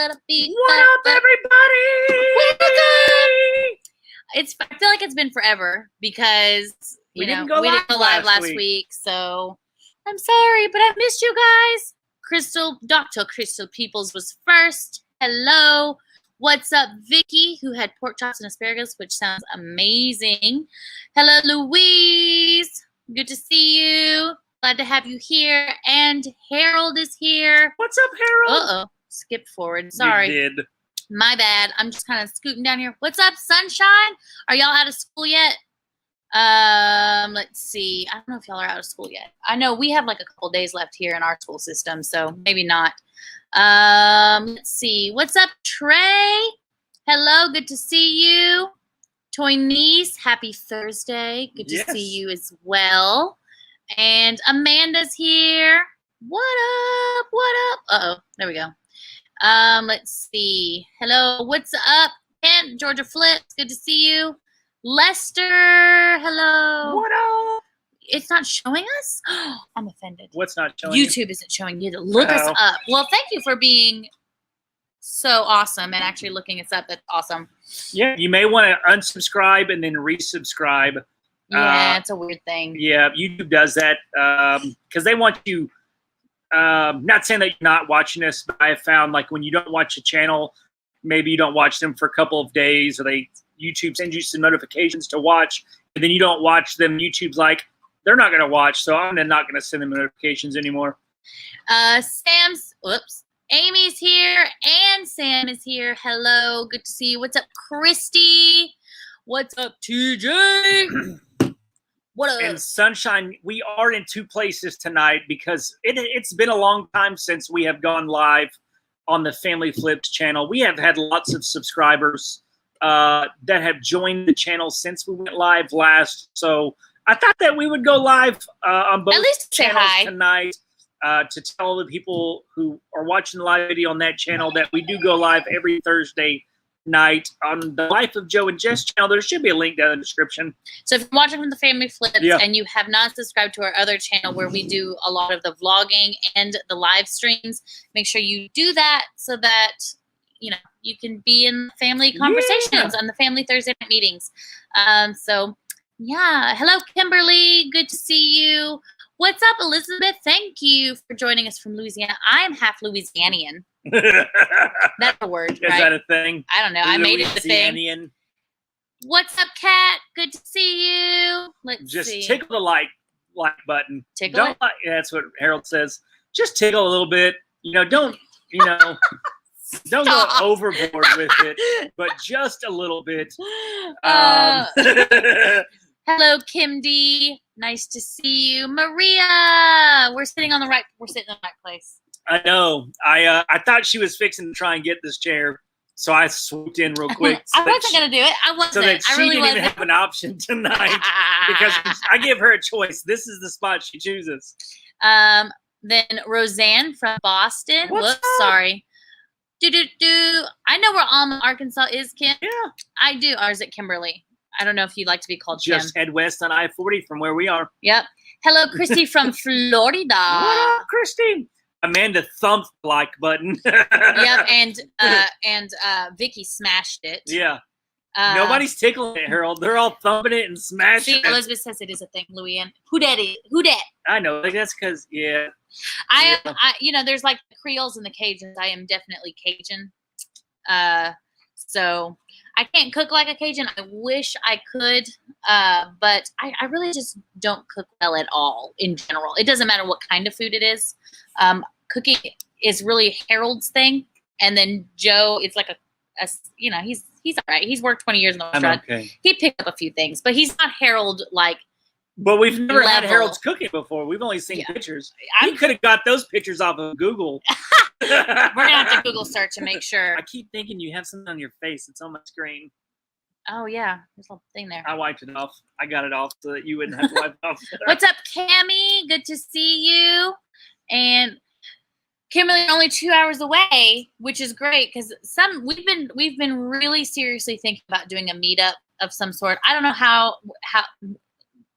What up, everybody? I feel like it's been forever because we didn't go live last week. So I'm sorry, but I missed you guys. Dr. Crystal Peoples was first. Hello. What's up, Vicky, who had pork chops and asparagus, which sounds amazing. Hello, Louise. Good to see you. Glad to have you here. And Harold is here. What's up, Harold? Uh-oh. Skipped forward. Sorry. You did. My bad. I'm just kind of scooting down here. What's up, Sunshine? Are y'all out of school yet? Let's see. I don't know if y'all are out of school yet. I know we have like a couple days left here in our school system, so maybe not. Let's see. What's up, Trey? Hello. Good to see you. Toy Niece, happy Thursday. Good to see you as well. And Amanda's here. What up? What up? Uh-oh. There we go. Let's see. Hello. What's up? And Georgia Flips. Good to see you. Lester. Hello. What up? It's not showing us? I'm offended. What's not showing? YouTube isn't showing you to look us up. Well, thank you for being so awesome and actually looking us up. That's awesome. Yeah, you may want to unsubscribe and then resubscribe. Yeah, it's a weird thing. Yeah, YouTube does that because they want you. Not saying that you're not watching this, but I have found like when you don't watch a channel, maybe you don't watch them for a couple of days, or YouTube sends you some notifications to watch, and then you don't watch them. YouTube's like, they're not going to watch, so I'm not going to send them notifications anymore. Amy's here and Sam is here. Hello, good to see you. What's up, Christy? What's up, TJ? What up? And Sunshine, we are in two places tonight because it's been a long time since we have gone live on the Family Flips channel. We have had lots of subscribers that have joined the channel since we went live last. So I thought that we would go live on both channels tonight to tell the people who are watching the live video on that channel that we do go live every Thursday night on the Life of Joe and Jess channel. There should be a link down in the description. So if you're watching from the Family Flips and you have not subscribed to our other channel where we do a lot of the vlogging and the live streams, make sure you do that so that you can be in family conversations on the Family Thursday night meetings. So yeah, hello Kimberly, good to see you. What's up, Elizabeth? Thank you for joining us from Louisiana. I am half Louisianian. That's a word, right? Is that a thing? I don't know. I made it a thing. What's up, Kat? Good to see you. Let's see. Tickle the like button. Tickle it? That's what Harold says. Just tickle a little bit. Don't don't go overboard with it, but just a little bit. Hello, Kim D. Nice to see you, Maria. We're sitting in the right place. I know. I thought she was fixing to try and get this chair, so I swooped in real quick. I wasn't going to do it. I wasn't. So that she didn't even have an option tonight because I give her a choice. This is the spot she chooses. Then Roseanne from Boston. Whoops, sorry. I know where Alma, Arkansas is, Kim. Yeah. I do. Or is it Kimberly? I don't know if you'd like to be called Just Kim. head west on I-40 from where we are. Yep. Hello, Christy from Florida. What up, Christy? Amanda thumped the like button. Yep, and Vicky smashed it. Yeah. Nobody's tickling it, Harold. They're all thumping it and smashing it. Elizabeth says it is a thing, Louie. Who dat? I know. That's because, there's like the Creoles and the Cajuns. I am definitely Cajun. So I can't cook like a Cajun. I wish I could, but I really just don't cook well at all in general. It doesn't matter what kind of food it is. Cooking is really Harold's thing, and then Joe, it's like he's all right. He's worked 20 years in the restaurant. Okay. He picked up a few things, but he's not Harold like. But we've never had Harold's cooking before. We've only seen pictures. He could have got those pictures off of Google. We're gonna have to Google search and make sure. I keep thinking you have something on your face. It's on my screen. Oh yeah, there's a little thing there. I wiped it off. I got it off so that you wouldn't have to wipe it off. What's up, Cammie? Good to see you. And Kimberly, only 2 hours away, which is great because we've been really seriously thinking about doing a meetup of some sort. I don't know how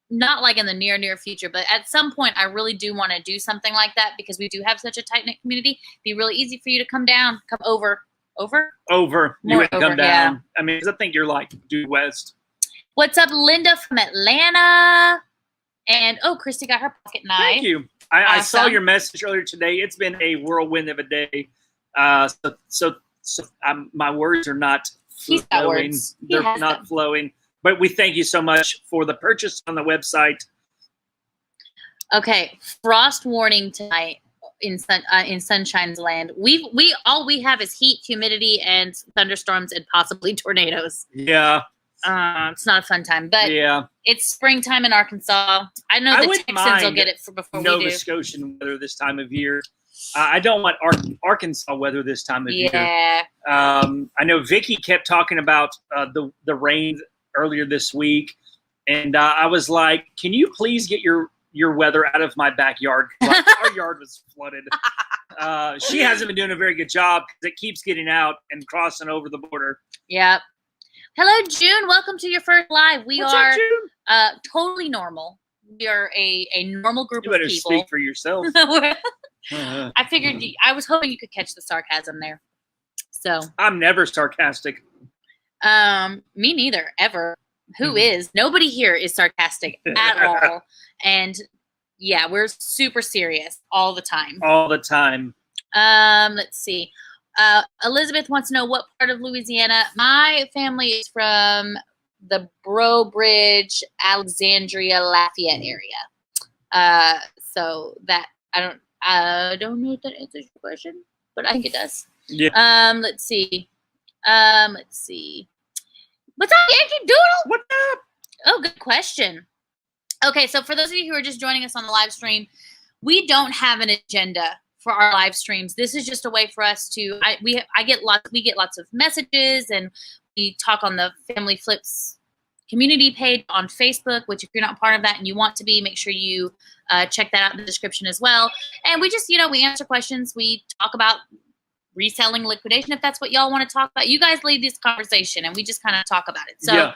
not like in the near future, but at some point I really do want to do something like that because we do have such a tight-knit community. It'd be really easy for you to come over Over? Over. You More had to come over, down. yeah. I mean, 'cause I think you're like due west. What's up, Linda from Atlanta? And, oh, Christy got her pocket knife. Thank you. I saw Awesome. your message earlier today. It's been a whirlwind of a day. So my words are not He's got flowing. words. He They're has not them. flowing. But we thank you so much for the purchase on the website. Okay, frost warning tonight in Sunshine's land. All we have is heat, humidity, and thunderstorms, and possibly tornadoes. Yeah. It's not a fun time, but Yeah. it's springtime in Arkansas. I know the Texans will get it before we Nova do. Scotian weather this time of year. I don't want Arkansas weather this time of year. Yeah. I know Vicky kept talking about the rain earlier this week, and I was like, "Can you please get your weather out of my backyard?" Like, our yard was flooded. She hasn't been doing a very good job because it keeps getting out and crossing over the border. Yep. Hello, June. Welcome to your first live. We What's are up, June? totally normal. We are a normal group You of better people. speak for yourself. I figured I was hoping you could catch the sarcasm there. So I'm never sarcastic. me neither, ever. Who is? Nobody here is sarcastic at all. And yeah, we're super serious all the time. All the time. Let's see. Elizabeth wants to know what part of Louisiana. My family is from the Breaux Bridge, Alexandria, Lafayette area. So that I don't know if that answers your question, but I think it does. Yeah. Let's see. What's up, Yankee Doodle? What up? Oh, good question. Okay, so for those of you who are just joining us on the live stream, we don't have an agenda for our live streams. This is just a way for us to. We get lots of messages, and we talk on the Family Flips community page on Facebook. Which, if you're not part of that and you want to be, make sure you check that out in the description as well. And we just, we answer questions. We talk about reselling, liquidation, if that's what y'all want to talk about. You guys lead this conversation, and we just kind of talk about it. So. Yeah.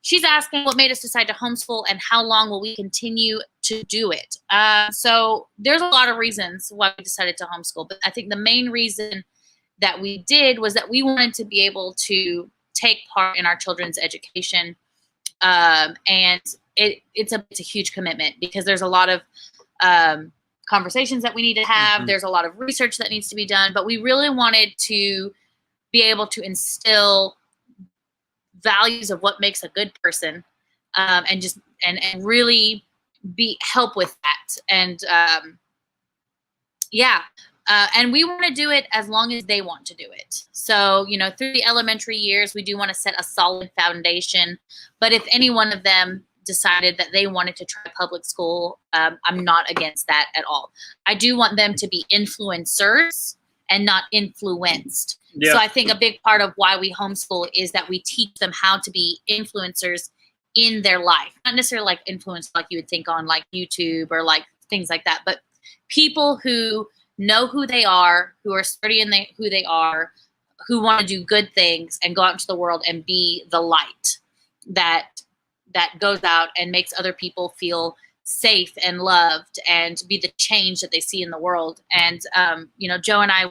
She's asking what made us decide to homeschool and how long will we continue to do it. So there's a lot of reasons why we decided to homeschool, but I think the main reason that we did was that we wanted to be able to take part in our children's education. And it's a huge commitment because there's a lot of conversations that we need to have. Mm-hmm. There's a lot of research that needs to be done, but we really wanted to be able to instill values of what makes a good person, and really help with that. And and we want to do it as long as they want to do it. So, through the elementary years, we do want to set a solid foundation. But if any one of them decided that they wanted to try public school, I'm not against that at all. I do want them to be influencers and not influenced. Yeah. So I think a big part of why we homeschool is that we teach them how to be influencers in their life. Not necessarily like influence like you would think on like YouTube or like things like that, but people who know who they are, who are sturdy in who they are, who want to do good things and go out into the world and be the light that goes out and makes other people feel safe and loved and be the change that they see in the world. And, Joe and I,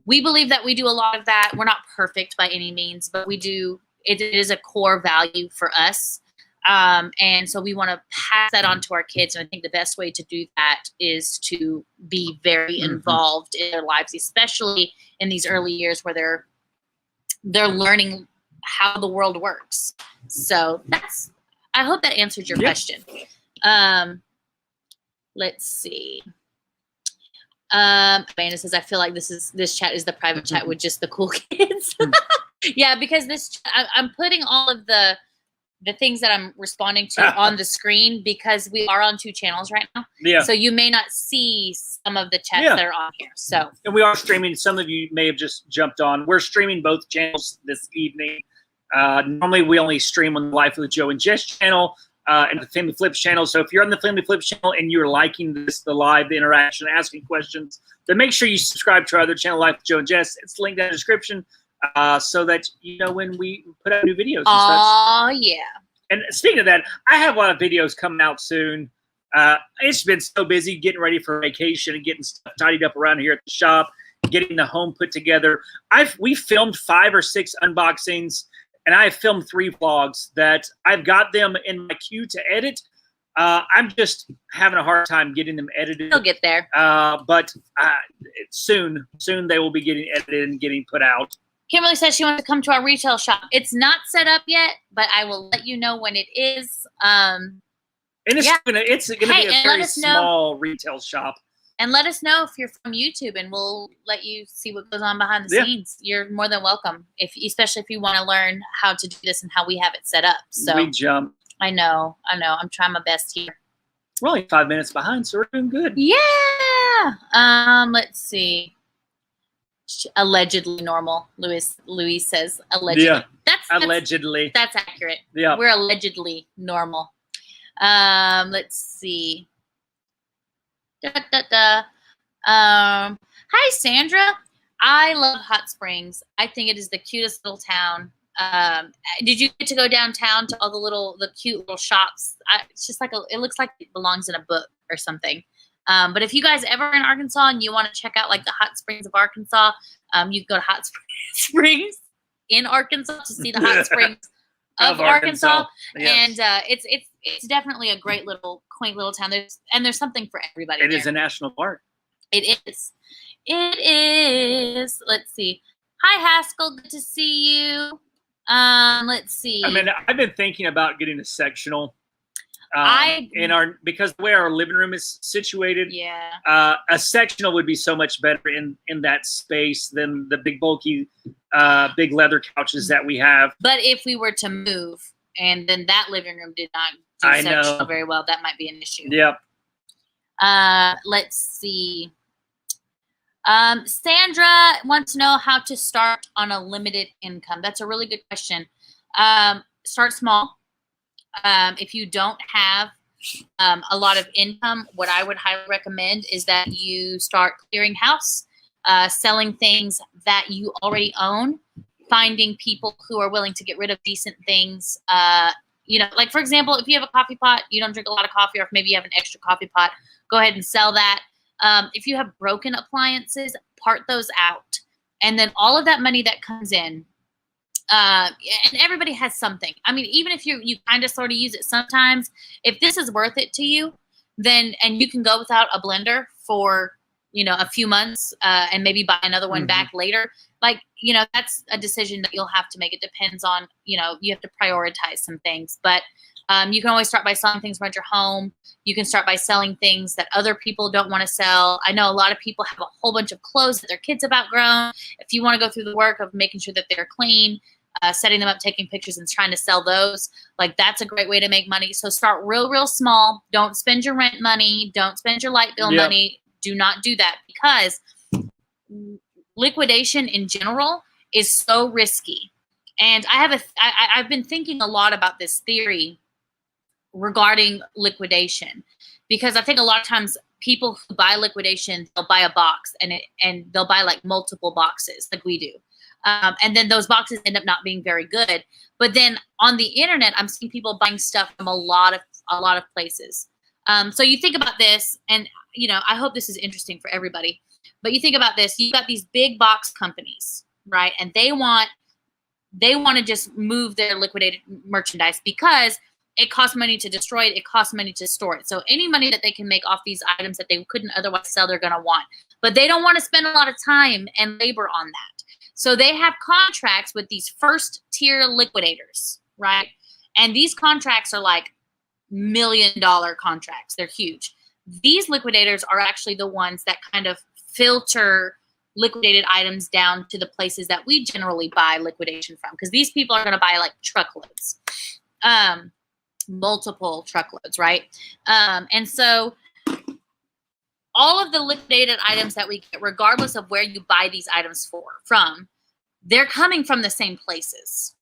we believe that we do a lot of that. We're not perfect by any means, but we do. It is a core value for us. And so we want to pass that on to our kids. And I think the best way to do that is to be very involved in their lives, especially in these early years where they're learning how the world works. So I hope that answered your question. Let's see. Amanda says, I feel like this chat is the private chat with just the cool kids. Yeah, because I'm putting all of the things that I'm responding to on the screen because we are on 2 channels right now. Yeah. So you may not see some of the chats that are on here. So. And we are streaming. Some of you may have just jumped on. We're streaming both channels this evening. Normally we only stream on the Life with Joe and Jess channel. And the Family Flips channel. So if you're on the Family Flips channel and you're liking the live, the interaction, asking questions, then make sure you subscribe to our other channel, Life with Joe and Jess. It's linked in the description so that when we put out new videos. Oh, yeah. And speaking of that, I have a lot of videos coming out soon. It's been so busy getting ready for vacation and getting stuff tidied up around here at the shop. getting the home put together. We filmed 5 or 6 unboxings, and I have filmed 3 vlogs that I've got them in my queue to edit. I'm just having a hard time getting them edited. They'll get there. But soon they will be getting edited and getting put out. Kimberly says she wants to come to our retail shop. It's not set up yet, but I will let you know when it is. And it's gonna be a very small retail shop. And let us know if you're from YouTube, and we'll let you see what goes on behind the scenes. You're more than welcome, especially if you want to learn how to do this and how we have it set up. So we jump. I know. I'm trying my best here. We're only 5 minutes behind, so we're doing good. Yeah. Let's see. Allegedly normal. Louise says allegedly. Yeah. That's allegedly. That's accurate. Yeah. We're allegedly normal. Let's see. Hi Sandra. I love Hot Springs. I think it is the cutest little town. Did you get to go downtown to all the cute little shops? It's just like it looks like it belongs in a book or something. But if you guys ever in Arkansas and you want to check out like the Hot Springs of Arkansas, you can go to Hot Springs in Arkansas to see the Hot Springs of Arkansas. Yes. And it's definitely a great little quaint little town. There's something for everybody. It is a national park. It is. It is. Let's see. Hi Haskell, good to see you. Let's see. I mean, I've been thinking about getting a sectional. Because the way our living room is situated, a sectional would be so much better in that space than the big bulky big leather couches that we have. But if we were to move and then that living room did not do sectional very well, that might be an issue. Yep. Let's see. Sandra wants to know how to start on a limited income. That's a really good question. Start small. If you don't have a lot of income, what I would highly recommend is that you start clearing house, selling things that you already own, finding people who are willing to get rid of decent things. Like for example, if you have a coffee pot, you don't drink a lot of coffee, or if maybe you have an extra coffee pot, go ahead and sell that. If you have broken appliances, part those out. And then all of that money that comes in, and everybody has something. I mean, even if you kind of sort of use it sometimes, if this is worth it to you, then, and you can go without a blender for, a few months, and maybe buy another one back later. Like, that's a decision that you'll have to make. It depends on, you have to prioritize some things, but you can always start by selling things around your home. You can start by selling things that other people don't want to sell. I know a lot of people have a whole bunch of clothes that their kids have outgrown. If you want to go through the work of making sure that they're clean, setting them up, taking pictures, and trying to sell those, like that's a great way to make money. So start real small. Don't spend your rent money. Don't spend your light bill money. Do not do that, because liquidation in general is so risky. And I've been thinking a lot about this theory regarding liquidation, because I think a lot of times people who buy liquidation, they'll buy a box and they'll buy like multiple boxes like we do. And then those boxes end up not being very good. But then on the internet, I'm seeing people buying stuff from a lot of places. So you think about this, and I hope this is interesting for everybody. But you think about this, you've got these big box companies, right? And they want to just move their liquidated merchandise because it costs money to destroy it. It costs money to store it. So any money that they can make off these items that they couldn't otherwise sell, they're going to want. But they don't want to spend a lot of time and labor on that. So they have contracts with these first tier liquidators, right? And these contracts are like $1 million contracts. They're huge. These liquidators are actually the ones that kind of filter liquidated items down to the places that we generally buy liquidation from, because these people are going to buy like truckloads, multiple truckloads, right? And so all of the liquidated items that we get, regardless of where you buy these items from, they're coming from the same places.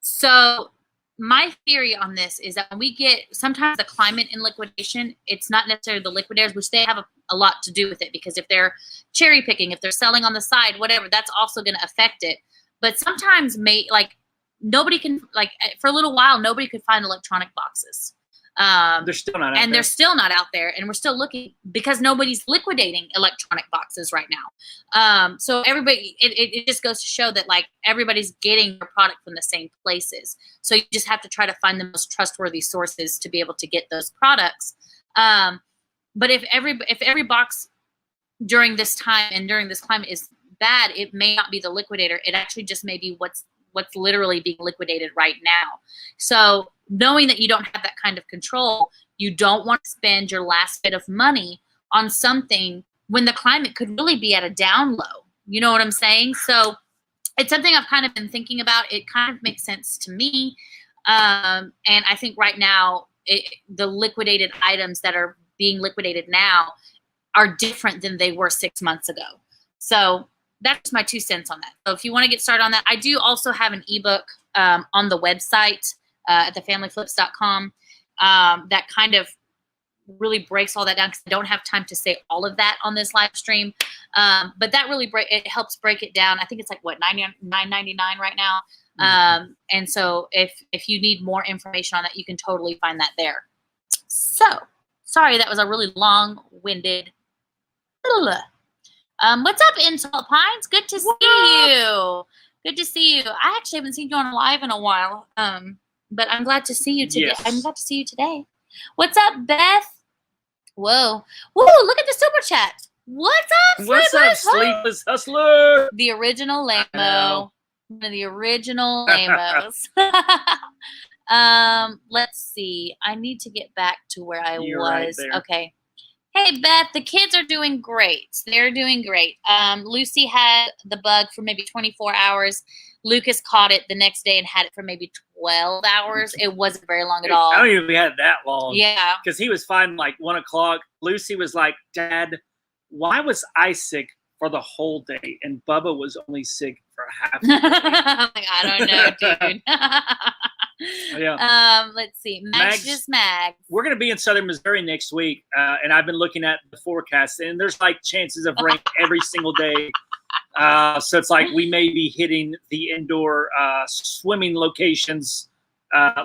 So my theory on this is that when we get sometimes the climate in liquidation, it's not necessarily the liquidators, which they have a lot to do with it, because if they're cherry picking, if they're selling on the side, whatever, that's also going to affect it. But sometimes nobody can, like for a little while, nobody could find electronic boxes. They're still not out and there. they're still not out there, and we're still looking because nobody's liquidating electronic boxes right now. So everybody, it just goes to show that like everybody's getting their product from the same places. So you just have to try to find the most trustworthy sources to be able to get those products. But if every box during this time and during this climate is bad, it may not be the liquidator. It actually just may be what's literally being liquidated right now. So knowing that you don't have that kind of control, you don't want to spend your last bit of money on something when the climate could really be at a down low. You know what I'm saying? So it's something I've kind of been thinking about. It kind of makes sense to me. And I think right now, the liquidated items that are being liquidated now are different than they were 6 months ago. So that's my 2 cents on that. So if you want to get started on that, I do also have an ebook on the website at thefamilyflips.com that kind of really breaks all that down because I don't have time to say all of that on this live stream. But that really it helps break it down. I think it's like what, $9.99 right now. And so if you need more information on that, you can totally find that there. So sorry, that was a really long-winded. What's up, in Salt Pines? Good to see you. Good to see you. I actually haven't seen you on live in a while. But I'm glad to see you today. Yes. I'm glad to see you today. What's up, Beth? Whoa. Woo, look at the super chat. What's up, What's up, Sleepless Hustler? The original Lamo. One of the original Lamos. Let's see. I need to get back to where I You're was. right there. Okay. Hey, Beth, the kids are doing great. They're doing great. Lucy had the bug for maybe 24 hours. Lucas caught it the next day and had it for maybe 12 hours. It wasn't very long at all. I don't even think we had it that long. Yeah. Because he was fine like 1 o'clock. Lucy was like, Dad, why was I sick for the whole day? And Bubba was only sick for half the day. I'm like, I don't know, dude. Yeah. Let's see. Mags just Mags. We're going to be in Southern Missouri next week. And I've been looking at the forecast, and there's like chances of rain every single day. So it's like we may be hitting the indoor swimming locations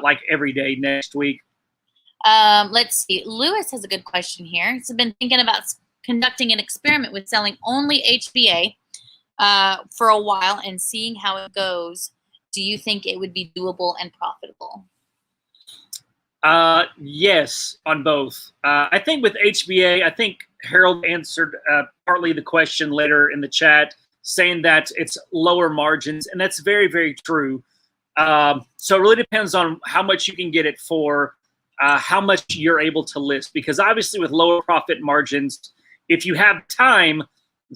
like every day next week. Let's see. Lewis has a good question here. He's been thinking about conducting an experiment with selling only HBA for a while and seeing how it goes. Do you think it would be doable and profitable? Yes, on both. I think with HBA, I think Harold answered partly the question later in the chat, saying that it's lower margins, and that's very, very true. So it really depends on how much you can get it for, how much you're able to list, because obviously with lower profit margins, if you have time,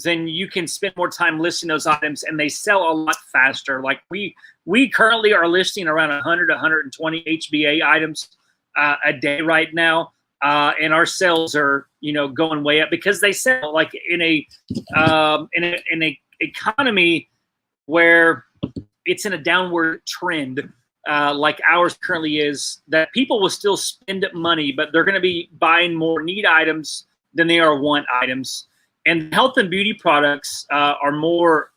then you can spend more time listing those items and they sell a lot faster. Like we currently are listing around 100 to 120 HBA items a day right now. And our sales are, going way up because they sell like in a economy where it's in a downward trend, like ours currently is, that people will still spend money, but they're going to be buying more need items than they are want items. And health and beauty products are more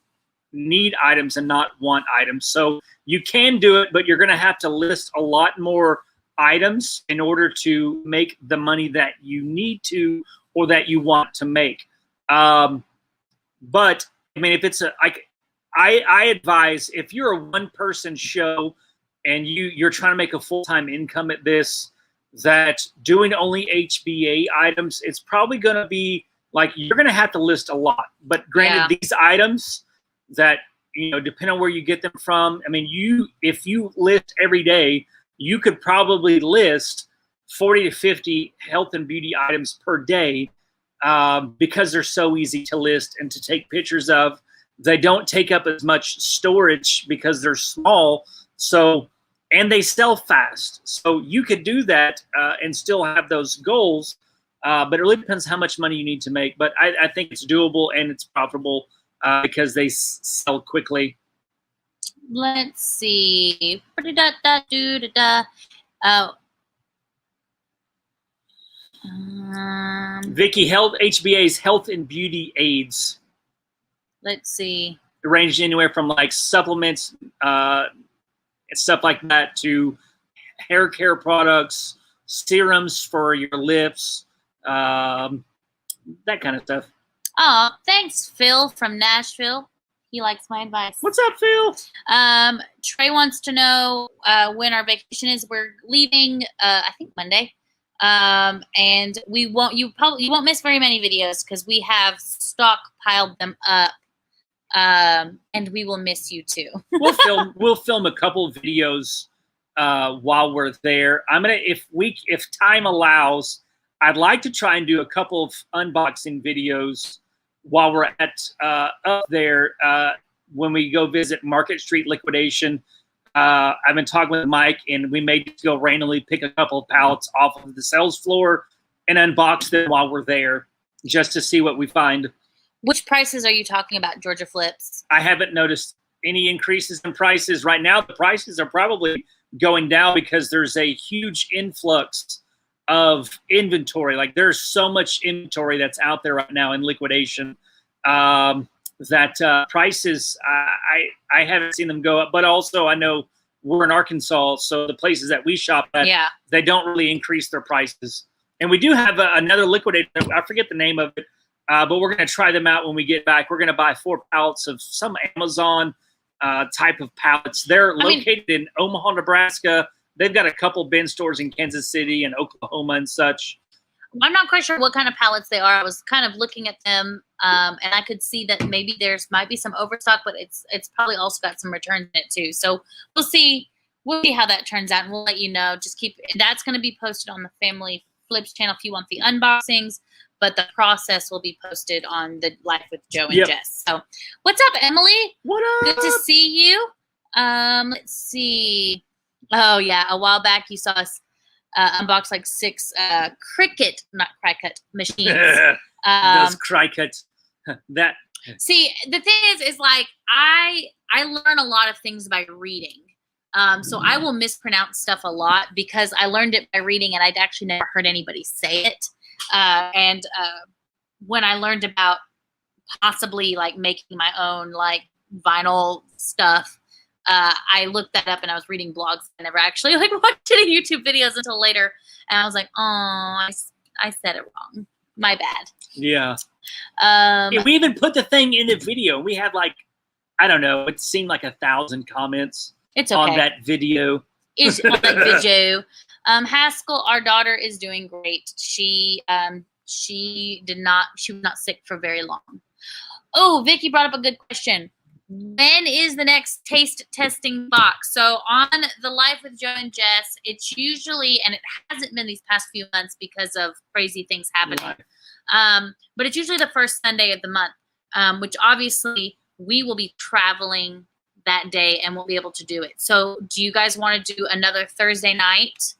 need items and not want items. So you can do it, but you're going to have to list a lot more items in order to make the money that you need to or that you want to make. But I mean, if it's I advise, if you're a one-person show and you're trying to make a full-time income at this, that doing only HBA items, it's probably going to be like you're going to have to list a lot. But granted, these items that, depending on where you get them from, I mean, if you list every day, you could probably list 40 to 50 health and beauty items per day because they're so easy to list and to take pictures of. They don't take up as much storage because they're small. So, and they sell fast. So you could do that and still have those goals. But it really depends how much money you need to make. But I think it's doable and it's profitable because they sell quickly. Let's see. Vicky, HBA's health and beauty aids. Let's see. It ranges anywhere from like supplements and stuff like that to hair care products, serums for your lips, that kind of stuff. Oh, thanks, Phil from Nashville. He likes my advice. What's up, Phil? Trey wants to know when our vacation is. We're leaving, I think Monday. And you won't miss very many videos because we have stockpiled them up. And we will miss you too. We'll film a couple of videos while we're there. If time allows, I'd like to try and do a couple of unboxing videos while we're at up there when we go visit Market Street Liquidation. I've been talking with Mike, and we may just go randomly pick a couple of pallets off of the sales floor and unbox them while we're there, just to see what we find. Which prices are you talking about, Georgia Flips? I haven't noticed any increases in prices right now. The prices are probably going down because there's a huge influx of inventory. Like, there's so much inventory that's out there right now in liquidation that prices, I haven't seen them go up. But also, I know we're in Arkansas, so the places that we shop at, they don't really increase their prices. And we do have another liquidator. I forget the name of it, but we're going to try them out when we get back. We're going to buy 4 pallets of some Amazon type of pallets. They're located in Omaha, Nebraska. They've got a couple bin stores in Kansas City and Oklahoma and such. I'm not quite sure what kind of pallets they are. I was kind of looking at them, and I could see that maybe might be some overstock, but it's probably also got some returns in it too. So we'll see how that turns out, and we'll let you know. That's going to be posted on the Family Flips channel if you want the unboxings, but the process will be posted on the Life with Joe and Jess. So what's up, Emily? What up? Good to see you. Let's see. Oh yeah, a while back you saw us unbox like 6 Cricut machines. Those Cricut. That. See, the thing is like I learn a lot of things by reading. So I will mispronounce stuff a lot because I learned it by reading, and I'd actually never heard anybody say it. And when I learned about possibly like making my own like vinyl stuff, I looked that up and I was reading blogs. I never actually like watched any YouTube videos until later. And I was like, oh, I said it wrong. My bad. Yeah. We even put the thing in the video. We had like, I don't know, it seemed like 1,000 comments on that video. Is on that video. Haskell, our daughter, is doing great. She was not sick for very long. Oh, Vicky brought up a good question. When is the next taste testing box? So on the Life with Joe and Jess, it's usually, and it hasn't been these past few months because of crazy things happening. Right. But it's usually the first Sunday of the month, which obviously we will be traveling that day and won't be able to do it. So do you guys want to do another Thursday night?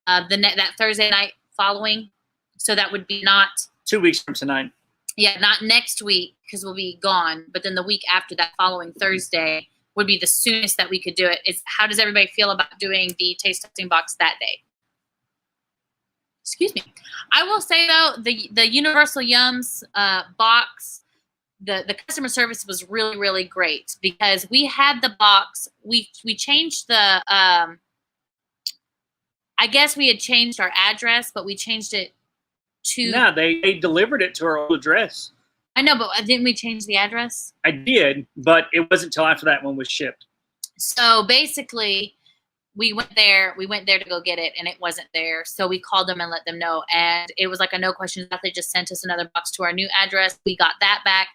That Thursday night following? So that would be not 2 weeks from tonight. Yeah, not next week because we'll be gone, but then the week after that, following Thursday, would be the soonest that we could do it. How does everybody feel about doing the taste testing box that day? Excuse me. I will say though, the Universal Yums box, the customer service was really, really great because we had the box. We changed the. I guess we had changed our address, but we changed it. No, they delivered it to our old address. I know, but didn't we change the address? I did, but it wasn't until after that one was shipped. So basically, we went there to go get it, and it wasn't there. So we called them and let them know, and it was like a no questions asked. They just sent us another box to our new address. We got that back.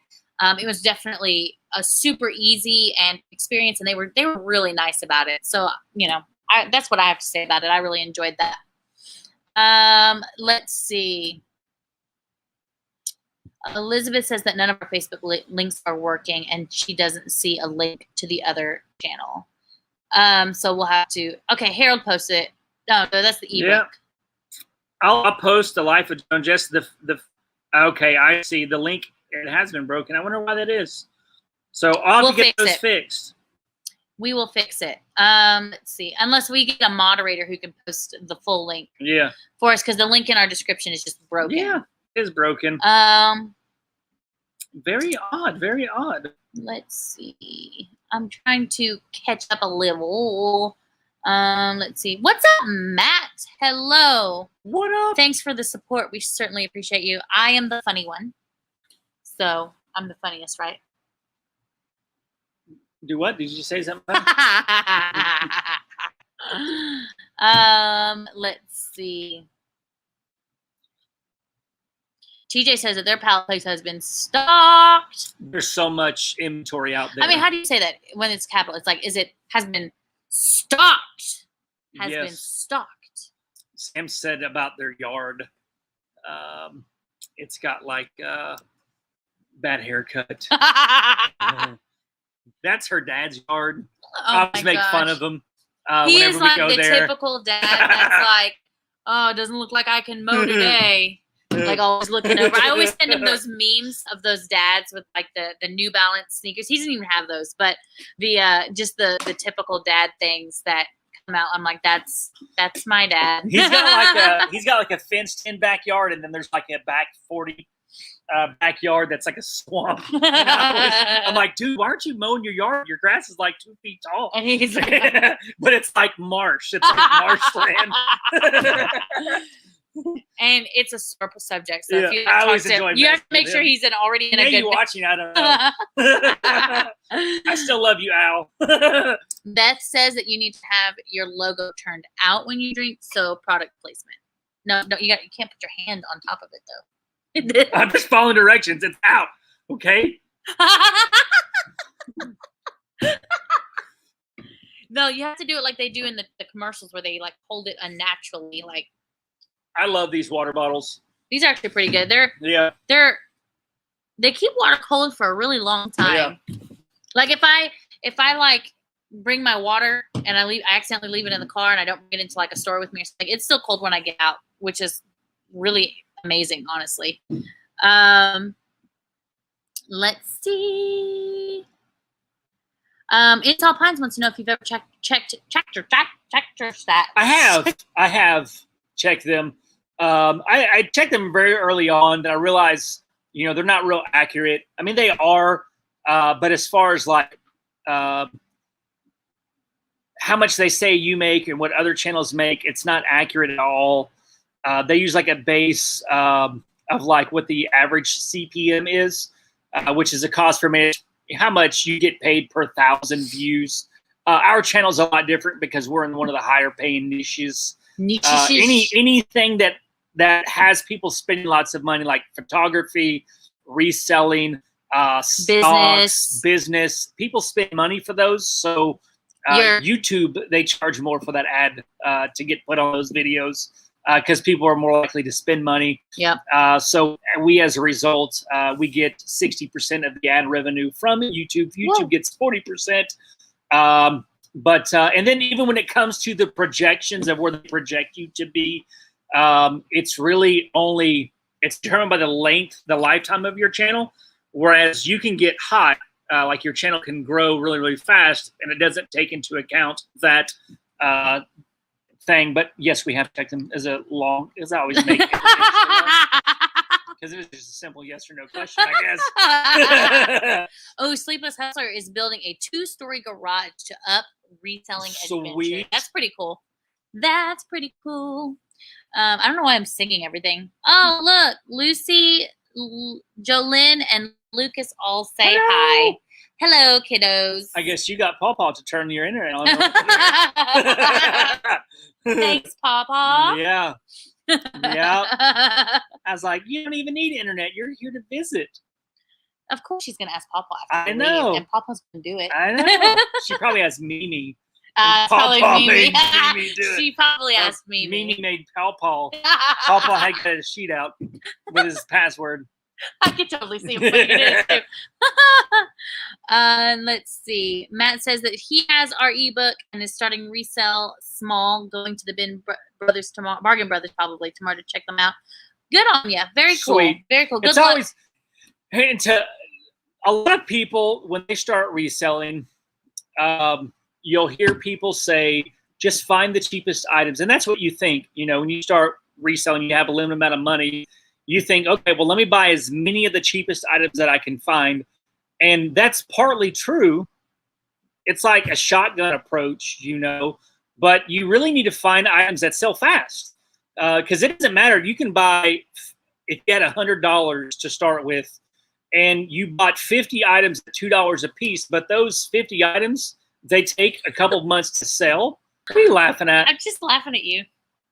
It was definitely a super easy and experience, and they were really nice about it. So that's what I have to say about it. I really enjoyed that. Let's see. Elizabeth says that none of our Facebook links are working, and she doesn't see a link to the other channel. So we'll have to. Okay, Harold posted it. No, that's the ebook. Yeah. I'll post the Life of Joe and Jess. Okay, I see the link. It has been broken. I wonder why that is. So I'll have to get those fixed. We will fix it. Let's see. Unless we get a moderator who can post the full link. Yeah. For us, because the link in our description is just broken. Yeah, it is broken. Very odd. Very odd. Let's see. I'm trying to catch up a little. Let's see. What's up, Matt? Hello. What up? Thanks for the support. We certainly appreciate you. I am the funny one. So I'm the funniest, right? Do what? Did you say something? Let's see. TJ says that their pallet place has been stocked. There's so much inventory out there. I mean, how do you say that when it's capital? It's like, has been stocked. Has been stocked. Sam said about their yard. It's got like bad haircut. That's her dad's yard. I always make fun of him. He is like the typical dad that's like, oh, it doesn't look like I can mow today. Like always looking over. I always send him those memes of those dads with like the New Balance sneakers. He doesn't even have those, but the just the typical dad things that come out. I'm like, that's my dad. He's got like a fenced in backyard, and then there's like a back 40 backyard that's like a swamp. I'm like, dude, why aren't you mowing your yard? Your grass is like 2 feet tall. And he's like, but it's like marsh. It's like marshland. And it's a sore subject. So if you I always talk to him, you have to make sure he's already in a good you watching, I don't know. I still love you, Al. Beth says that you need to have your logo turned out when you drink, so product placement. No, you can't put your hand on top of it though. I'm just following directions. It's out. Okay. No, you have to do it like they do in the commercials where they like hold it unnaturally. Like, I love these water bottles. These are actually pretty good. They keep water cold for a really long time. Yeah. Like if I like bring my water and I accidentally leave it in the car and I don't bring it into like a store with me or something, it's still cold when I get out, which is really amazing, honestly. Let's see. Intel Pines wants to know if you've ever checked your stats. I have checked them. I checked them very early on. I realized, they're not real accurate. I mean, they are, but as far as like how much they say you make and what other channels make, it's not accurate at all. They use like a base of like what the average CPM is, which is a cost per minute, how much you get paid per 1,000 views. Our channel's a lot different because we're in one of the higher paying niches. Anything that has people spending lots of money, like photography, reselling, stocks, business, people spend money for those. So YouTube, they charge more for that ad to get put on those videos because people are more likely to spend money. Yeah. So we, as a result, we get 60% of the ad revenue from YouTube. YouTube gets 40%. And then even when it comes to the projections of where they project you to be, it's really it's determined by the lifetime of your channel. Whereas you can get hot, like your channel can grow really, really fast, and it doesn't take into account that thing. But yes, we have to check them as I always make it. Because it was just a simple yes or no question, I guess. Oh, Sleepless Hustler is building a 2-story garage to up reselling adventure. That's pretty cool. That's pretty cool. I don't know why I'm singing everything. Oh, look, Lucy, Jolynn, and Lucas all say hi. Hello, kiddos. I guess you got Pawpaw to turn your internet on. Thanks, Pawpaw. Yeah. Yeah. I was like, you don't even need internet. You're here to visit. Of course she's going to ask Pawpaw. I know. And Pawpaw's going to do it. I know. She probably asked Mimi. Probably Mimi. Mimi do it. She probably asked Mimi. Mimi made Pawpaw. Pawpaw had to get a sheet out with his password. I could totally see him putting it in too. Let's see. Matt says that he has our ebook and is starting Resell Small, going to the Brothers tomorrow, Bargain Brothers probably tomorrow to check them out. Good on you. Very cool. Sweet. Very cool. Good luck. Always, and to a lot of people, when they start reselling, you'll hear people say, just find the cheapest items. And that's what you think. When you start reselling, you have a limited amount of money. You think, okay, well, let me buy as many of the cheapest items that I can find. And that's partly true. It's like a shotgun approach, but you really need to find items that sell fast, because it doesn't matter. You can buy, if you had $100 to start with, and you bought 50 items at $2 a piece, but those 50 items, they take a couple months to sell. What are you laughing at? I'm just laughing at you.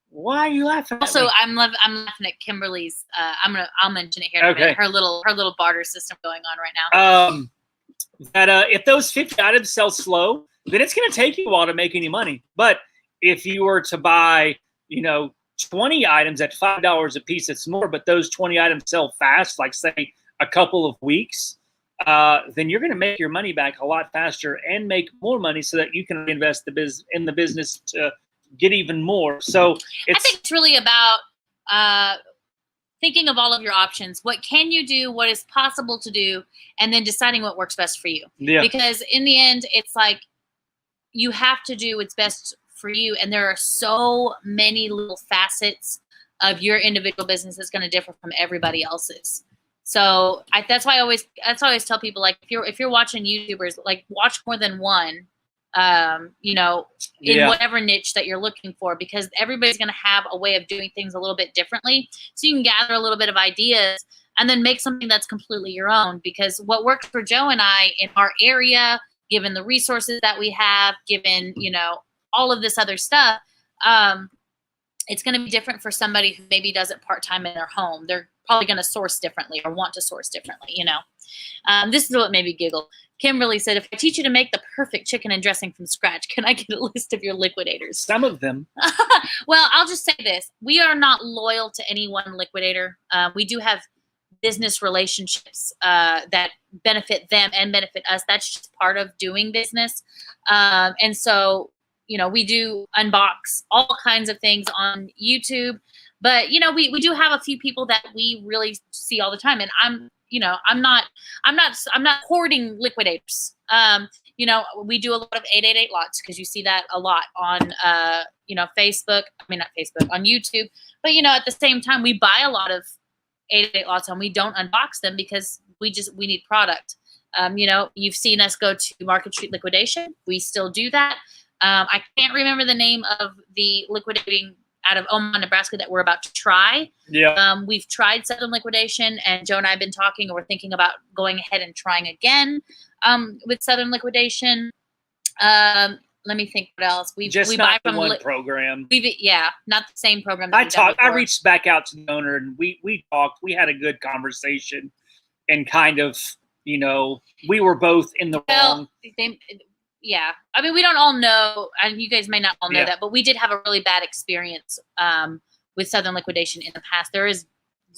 Why are you laughing? Also, at me? I'm laughing at Kimberly's. I'll mention it here. In a minute. Her little barter system going on right now. If those 50 items sell slow, then it's going to take you a while to make any money. But if you were to buy, 20 items at $5 a piece, it's more. But those 20 items sell fast, like say a couple of weeks, then you're going to make your money back a lot faster and make more money, so that you can invest in the business to get even more. So I think it's really about thinking of all of your options. What can you do? What is possible to do? And then deciding what works best for you. Yeah. Because in the end, it's like you have to do what's best for you. And there are so many little facets of your individual business that's going to differ from everybody else's. So that's why I always tell people, like, if you're watching YouTubers, like, watch more than one, in whatever niche that you're looking for, because everybody's going to have a way of doing things a little bit differently. So you can gather a little bit of ideas and then make something that's completely your own. Because what works for Joe and I in our area, given the resources that we have, given, all of this other stuff, it's going to be different for somebody who maybe does it part-time in their home. They're probably going to source differently or want to source differently, This is what made me giggle. Kimberly said, if I teach you to make the perfect chicken and dressing from scratch, can I get a list of your liquidators? Some of them. Well, I'll just say this. We are not loyal to any one liquidator. We do have business relationships that benefit them and benefit us. That's just part of doing business. And so, we do unbox all kinds of things on YouTube. But, we do have a few people that we really see all the time. And I'm not hoarding liquidators. We do a lot of 888 lots, because you see that a lot on, on YouTube. But, at the same time, we buy a lot of 888 lots and we don't unbox them because we need product. You've seen us go to Market Street Liquidation. We still do that. I can't remember the name of the liquidating out of Omaha, Nebraska that we're about to try. Yeah. We've tried Southern Liquidation, and Joe and I have been talking, and we're thinking about going ahead and trying again with Southern Liquidation. Let me think what else. We buy from one program. Not the same program. I reached back out to the owner, and we talked. We had a good conversation, and kind of, we were both in the wrong. Yeah. I mean, we don't all know, and you guys may not all know that, but we did have a really bad experience with Southern Liquidation in the past. There is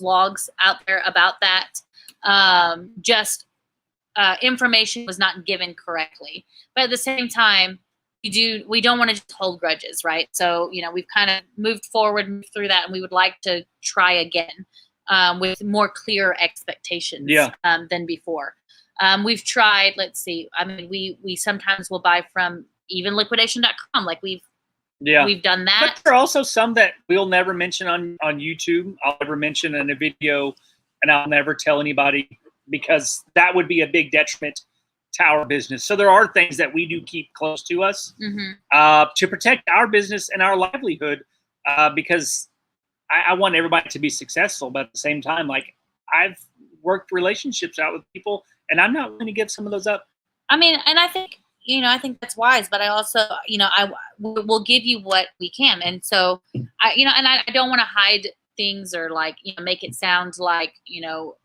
vlogs out there about that. Information was not given correctly. But at the same time, we don't want to just hold grudges, right? So, we've kind of moved through that, and we would like to try again with more clear expectations than before. We've tried, let's see, we sometimes will buy from even liquidation.com. Like we've done that. But there are also some that we'll never mention on YouTube. I'll never mention in a video, and I'll never tell anybody, because that would be a big detriment to our business. So there are things that we do keep close to us to protect our business and our livelihood, because I want everybody to be successful. But at the same time, like, I've worked relationships out with people, and I'm not going to give some of those up. I mean, and I think that's wise, but I also, we'll give you what we can. And so I don't want to hide things or make it sound like,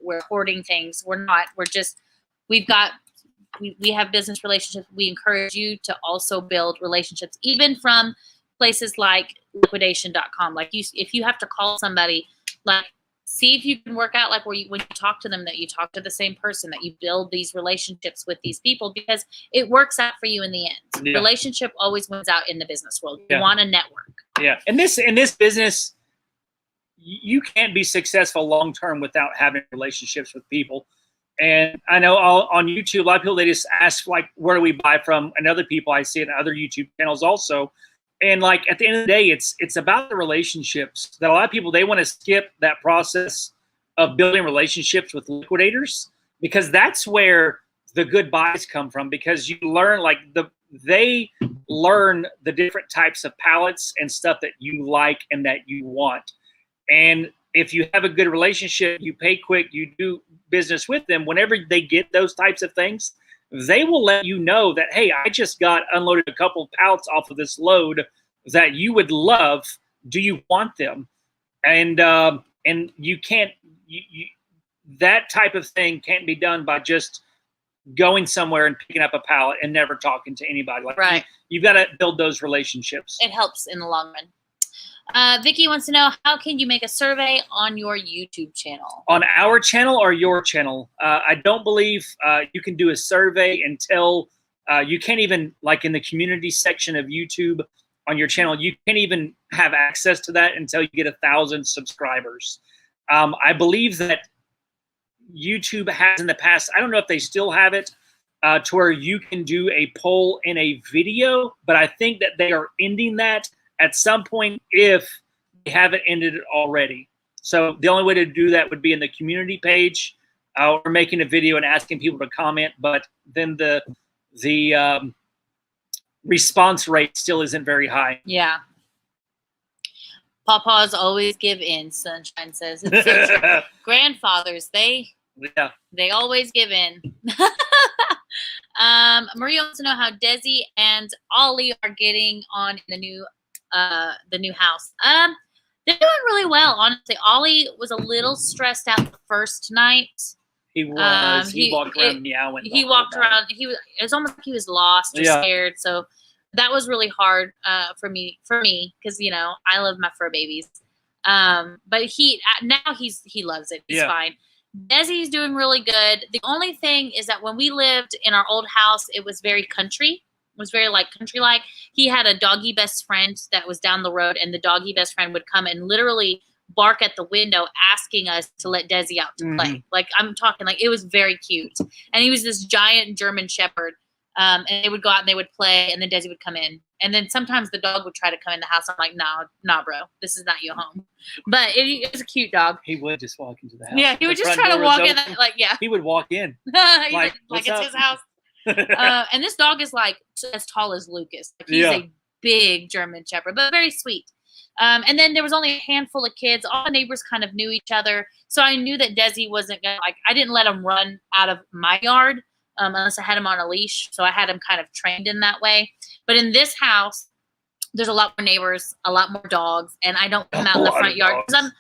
we're hoarding things. We're not. We're just, we have business relationships. We encourage you to also build relationships, even from places like liquidation.com. Like if you have to call somebody, like, see if you can work out, like, when you talk to them, that you talk to the same person, that you build these relationships with these people, because it works out for you in the end. Yeah. Relationship always wins out in the business world. You want a network. Yeah. In this business, you can't be successful long-term without having relationships with people. And I know on YouTube, a lot of people, they just ask, like, where do we buy from? And other people, I see it in other YouTube channels also. And like, at the end of the day, it's about the relationships that a lot of people, they want to skip that process of building relationships with liquidators, because that's where the good buys come from, because you learn, like, the they learn the different types of pallets and stuff that you like and that you want. And if you have a good relationship, you pay quick, you do business with them, whenever they get those types of things, they will let you know that, hey, I just got unloaded a couple of pallets off of this load that you would love. Do you want them? And you can't, that type of thing can't be done by just going somewhere and picking up a pallet and never talking to anybody. Like, right. You've got to build those relationships. It helps in the long run. Vicky wants to know, how can you make a survey on your YouTube channel? On our channel or your channel? I don't believe you can do a survey until you can't even, like in the community section of YouTube on your channel, you can't even have access to that until you get 1,000 subscribers. I believe that YouTube has in the past, I don't know if they still have it, to where you can do a poll in a video, but I think that they are ending that at some point if they haven't ended it already. So the only way to do that would be in the community page or making a video and asking people to comment, but then the response rate still isn't very high. Yeah. Papa's always give in, Sunshine says. It's so grandfathers, they always give in. Maria wants to know how Desi and Ollie are getting on in the new house. They're doing really well, honestly. Ollie was a little stressed out the first night. He was. He walked around meowing. He walked around. It was almost like he was lost or scared. So that was really hard for me because I love my fur babies. But he loves it. He's fine. Desi's doing really good. The only thing is that when we lived in our old house, it was very country. It was very country-like. He had a doggy best friend that was down the road, and the doggy best friend would come and literally bark at the window asking us to let Desi out to play. Like, I'm talking, it was very cute. And he was this giant German shepherd. And they would go out and they would play, and then Desi would come in. And then sometimes the dog would try to come in the house. I'm like, nah, bro, this is not your home. But it was a cute dog. He would just walk into the house. Yeah, he would just try to walk in. He would walk in. like it's his house. And this dog is as tall as Lucas. He's a big German shepherd, but very sweet. And then there was only a handful of kids. All the neighbors kind of knew each other. So I knew that Desi wasn't going to, I didn't let him run out of my yard unless I had him on a leash. So I had him kind of trained in that way. But in this house, there's a lot more neighbors, a lot more dogs, and I don't come out in the front yard because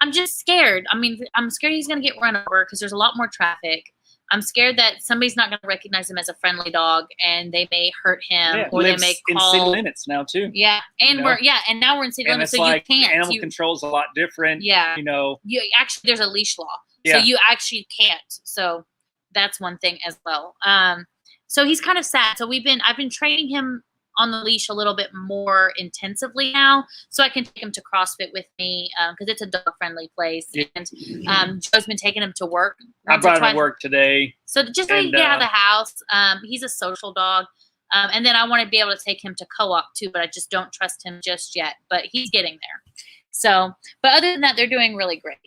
I'm just scared. I mean, I'm scared he's going to get run over because there's a lot more traffic. I'm scared that somebody's not going to recognize him as a friendly dog and they may hurt him or they may call. In city limits now too. Yeah, and and now we're in city limits, so you can't. Animal control is a lot different. Yeah, you actually there's a leash law, so you actually can't. So that's one thing as well. So he's kind of sad. So I've been training him on the leash a little bit more intensively now, so I can take him to CrossFit with me because it's a dog-friendly place. Yeah. And Joe's been taking him to work. I brought him to work today. So just so he can get out of the house. He's a social dog. And then I want to be able to take him to co-op too, but I just don't trust him just yet. But he's getting there. So, but other than that, they're doing really great.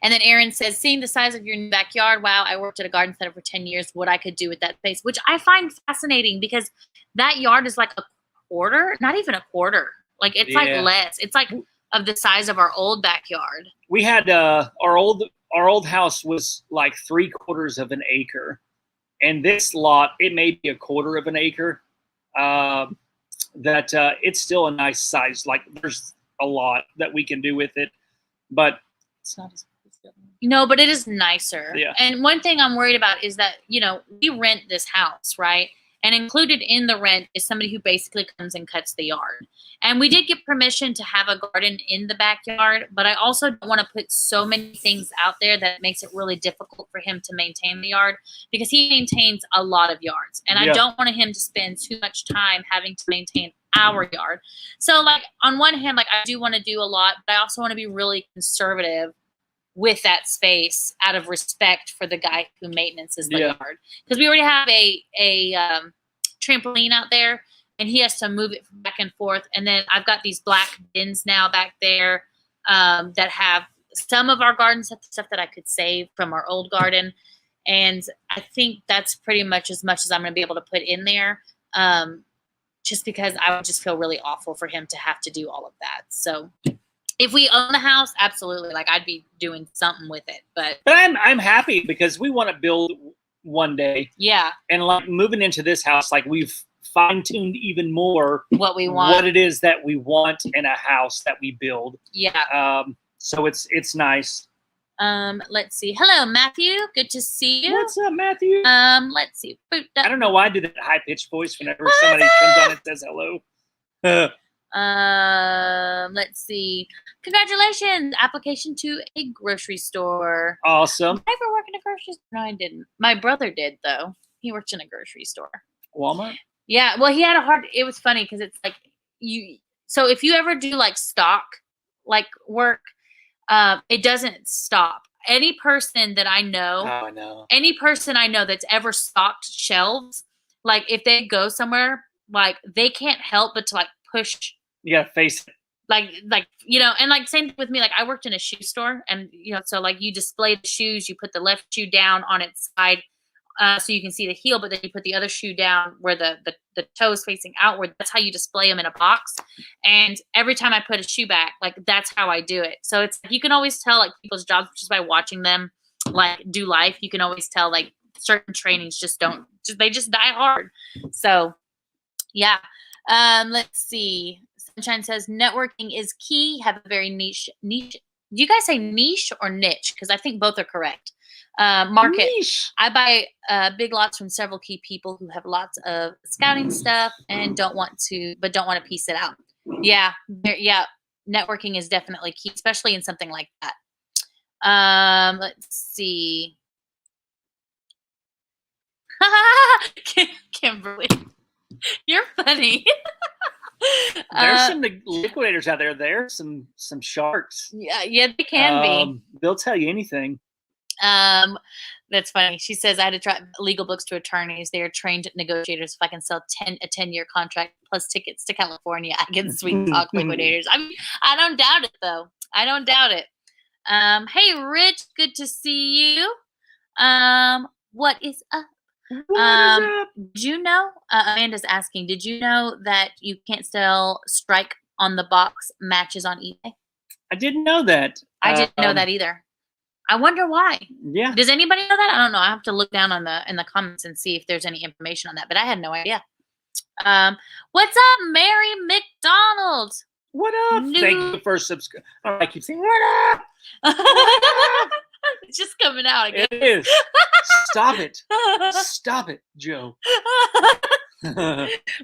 And then Aaron says, seeing the size of your new backyard, wow, I worked at a garden center for 10 years, what I could do with that space, which I find fascinating because that yard is like a quarter, not even a quarter. Like it's like less. It's like of the size of our old backyard. We had our old house was like 3/4 of an acre. And this lot, it may be 1/4 of an acre. It's still a nice size. Like there's a lot that we can do with it. But it's not as no, but it is nicer. Yeah. And one thing I'm worried about is that, we rent this house, right? And included in the rent is somebody who basically comes and cuts the yard. And we did get permission to have a garden in the backyard, but I also don't want to put so many things out there that makes it really difficult for him to maintain the yard because he maintains a lot of yards. And I don't want him to spend too much time having to maintain our yard. So on one hand, I do want to do a lot, but I also want to be really conservative with that space out of respect for the guy who maintenances the yard. Because we already have a trampoline out there and he has to move it back and forth. And then I've got these black bins now back there that have some of our garden stuff that I could save from our old garden. And I think that's pretty much as I'm going to be able to put in there. just because I would just feel really awful for him to have to do all of that. So if we own the house, absolutely, like I'd be doing something with it. But I'm happy because we want to build one day. Yeah. And like moving into this house, like we've fine-tuned even more what we want, what it is that we want in a house that we build. Yeah. So it's nice. Let's see. Hello, Matthew. Good to see you. What's up, Matthew? Let's see. I don't know why I do that high-pitched voice whenever somebody comes on and says hello. Let's see. Congratulations. Application to a grocery store. Awesome. Did I ever work in a grocery store? No, I didn't. My brother did, though. He worked in a grocery store. Walmart? Yeah. Well, he had a hard, it was funny because it's like so if you ever do like stock, like work, it doesn't stop. Any person that I know, any person I know that's ever stocked shelves, like if they go somewhere, like they can't help but to like push. You gotta face it. Like, and like same with me, like I worked in a shoe store and, so like you display the shoes, you put the left shoe down on its side so you can see the heel, but then you put the other shoe down where the toe is facing outward. That's how you display them in a box. And every time I put a shoe back, like that's how I do it. So it's, you can always tell like people's jobs just by watching them like do life. You can always tell like certain trainings they just die hard. So yeah. Let's see. Sunshine says networking is key. Have a very niche. Do you guys say niche or niche? Because I think both are correct. Market. Niche. I buy big lots from several key people who have lots of scouting stuff and don't want to piece it out. Yeah. Yeah. Networking is definitely key, especially in something like that. Let's see. Kimberly. You're funny. There's some liquidators out there. There's some sharks. Yeah, they can be. They'll tell you anything. That's funny. She says I had to try legal books to attorneys. They are trained negotiators. If I can sell a 10-year contract plus tickets to California, I can sweet talk liquidators. I mean, I don't doubt it though. I don't doubt it. Hey, Rich, good to see you. What is up? Did you know, Amanda's asking, did you know that you can't sell strike on the box matches on eBay? I didn't know that. I didn't know that either. I wonder why. Yeah. Does anybody know that? I don't know. I have to look down in the comments and see if there's any information on that, but I had no idea. What's up, Mary McDonald? What up? Thank you for subscribing. I keep saying, what up? It's just coming out again. It is. Stop it. Stop it, Joe.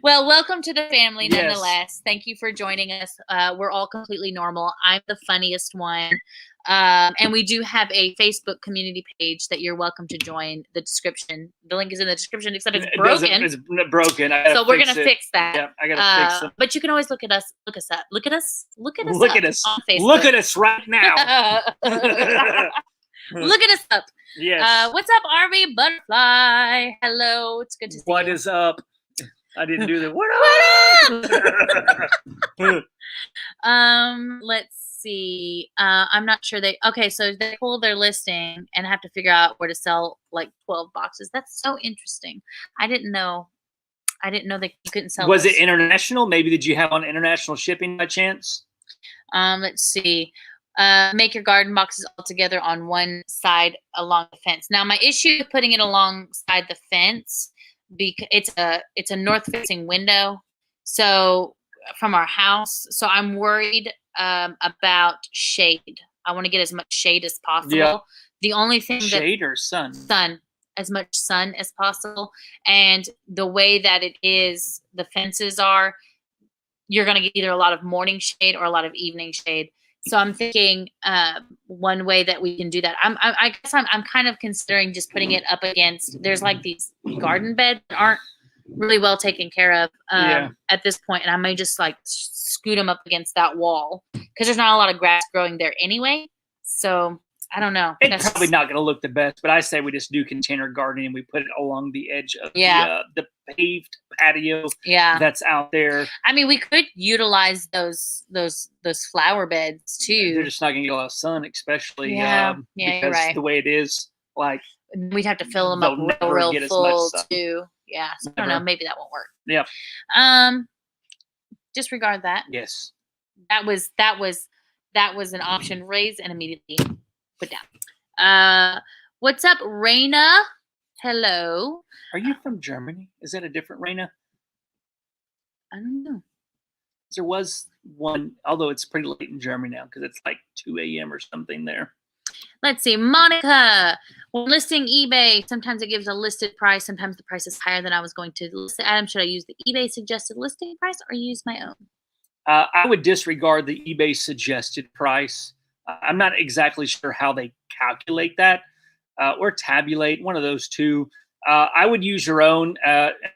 Well, welcome to the family nonetheless. Yes. Thank you for joining us. We're all completely normal. I'm the funniest one. And we do have a Facebook community page that you're welcome to join. The description. The link is in the description, except it's broken. It's broken. So we're going to fix that. Yeah, I got to fix it. But you can always look us up. Look at us on Facebook. Look at us right now. Look at us up. Yes. What's up, RV Butterfly? Hello. It's good to see you. What is up? I didn't do that. What up? Let's see. I'm not sure so they pull their listing and have to figure out where to sell like 12 boxes. That's so interesting. I didn't know that you couldn't sell. Was it international? Maybe did you have on international shipping by chance? Let's see. Make your garden boxes all together on one side along the fence. Now, my issue with putting it alongside the fence, because it's a north-facing window, so from our house. So I'm worried about shade. I want to get as much shade as possible. Yeah. The only thing shade or sun? Sun, as much sun as possible. And the way that it is, the fences are, you're going to get either a lot of morning shade or a lot of evening shade. So I'm thinking one way that we can do that. I guess I'm kind of considering just putting it up against. There's like these garden beds that aren't really well taken care of at this point, and I may just like scoot them up against that wall because there's not a lot of grass growing there anyway. So I don't know. It's probably not going to look the best, but I say we just do container gardening and we put it along the edge of the paved patio that's out there. I mean, we could utilize those flower beds too. They're just not going to get a lot of sun, especially because you're right. The way it is, like we'd have to fill them up real full too. Yeah, so I don't know. Maybe that won't work. Yeah. Disregard that. Yes. That was an option. Raise and immediately put down. What's up, Raina? Hello. Are you from Germany? Is that a different Raina? I don't know. There was one, although it's pretty late in Germany now because it's like 2 a.m. or something there. Let's see. Monica, when listing eBay, sometimes it gives a listed price. Sometimes the price is higher than I was going to list it. Adam, should I use the eBay suggested listing price or use my own? I would disregard the eBay suggested price. I'm not exactly sure how they calculate that or tabulate, one of those two. I would use your own.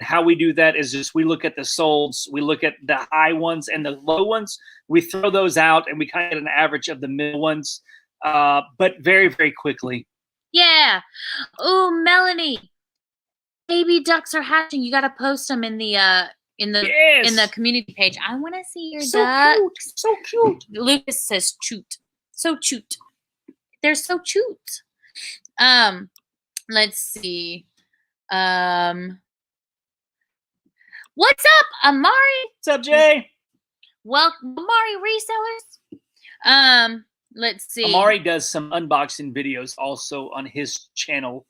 How we do that is just we look at the solds, we look at the high ones and the low ones. We throw those out and we kind of get an average of the middle ones, but very, very quickly. Yeah. Oh, Melanie, baby ducks are hatching. You got to post them in the in the community page. I want to see your ducks. Cute. So cute. Lucas says "cute." So cute. They're so cute. Let's see. What's up, Amari? What's up, Jay? Welcome, Amari resellers. Let's see. Amari does some unboxing videos also on his channel.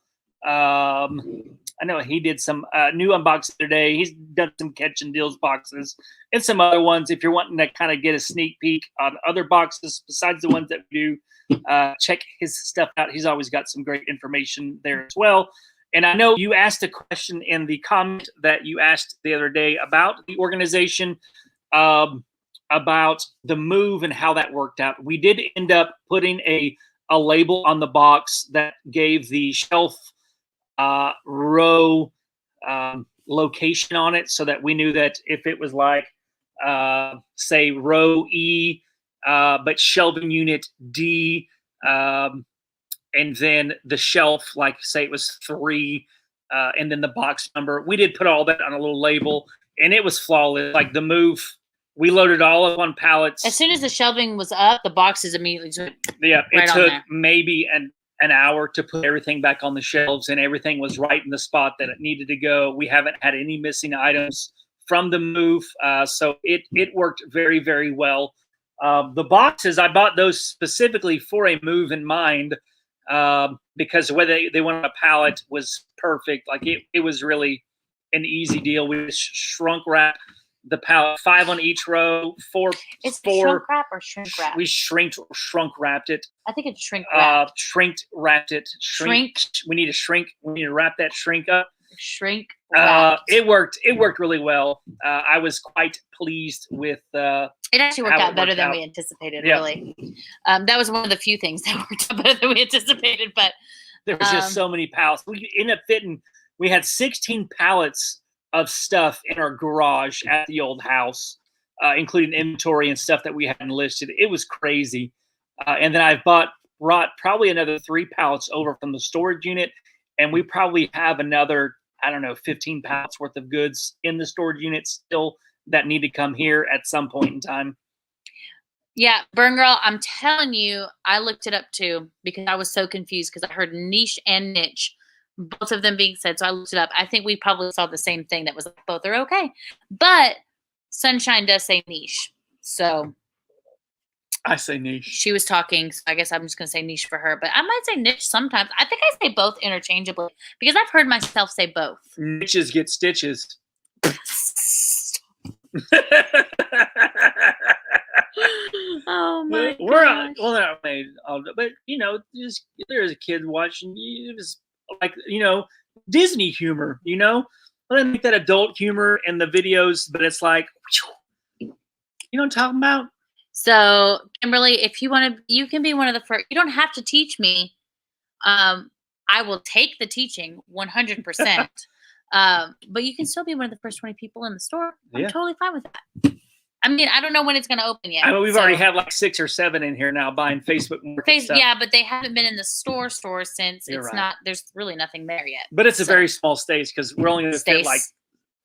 I know he did some new unboxing today. He's done some catch and deals boxes and some other ones. If you're wanting to kind of get a sneak peek on other boxes besides the ones that we do, check his stuff out. He's always got some great information there as well. And I know you asked a question in the comment that you asked the other day about the organization, about the move and how that worked out. We did end up putting a label on the box that gave the shelf row location on it so that we knew that if it was like, say, row E, but shelving unit D, and then the shelf, like say it was 3, and then the box number. We did put all that on a little label, and it was flawless. Like the move, we loaded all up on pallets. As soon as the shelving was up, the boxes immediately just it took maybe an hour to put everything back on the shelves, and everything was right in the spot that it needed to go. We haven't had any missing items from the move, so it worked very, very well. The boxes, I bought those specifically for a move in mind, because the way they went on a pallet was perfect. Like it was really an easy deal. We shrunk wrap the pallet, 5 on each row, 4. It's shrunk wrap or shrink wrap? We shrunk wrapped it. I think it's shrink wrap. Wrapped it. Shrink. We need to shrink. We need to wrap that shrink up. Shrink. It worked. It worked really well. I was quite pleased with. It actually worked out better than we anticipated. Yeah. Really, that was one of the few things that worked out better than we anticipated. But there was just so many pallets. We ended up fitting. We had 16 pallets of stuff in our garage at the old house, including inventory and stuff that we hadn't listed. It was crazy. And then I brought probably another 3 pallets over from the storage unit, and we probably have another, I don't know, 15 pallets worth of goods in the storage unit still that need to come here at some point in time. Yeah, Burn Girl, I'm telling you, I looked it up too because I was so confused because I heard niche and niche, both of them being said. So I looked it up. I think we probably saw the same thing that was like, both are okay. But Sunshine does say niche. So I say niche. She was talking, so I guess I'm just going to say niche for her. But I might say niche sometimes. I think I say both interchangeably because I've heard myself say both. Niches get stitches. Oh my god! Well, not made, but you know, just there's a kid watching. It was like, you know, Disney humor. You know, well, they make that adult humor in the videos, but it's like, you know what I'm talking about. So, Kimberly, if you want to, you can be one of the first. You don't have to teach me. I will take the teaching 100%. But you can still be one of the first 20 people in the store. I'm totally fine with that. I mean, I don't know when it's going to open yet. I mean, we've already had like 6 or 7 in here now buying Facebook stuff. Yeah, but they haven't been in the store since not. There's really nothing there yet. But it's a very small space because we're only going to fit like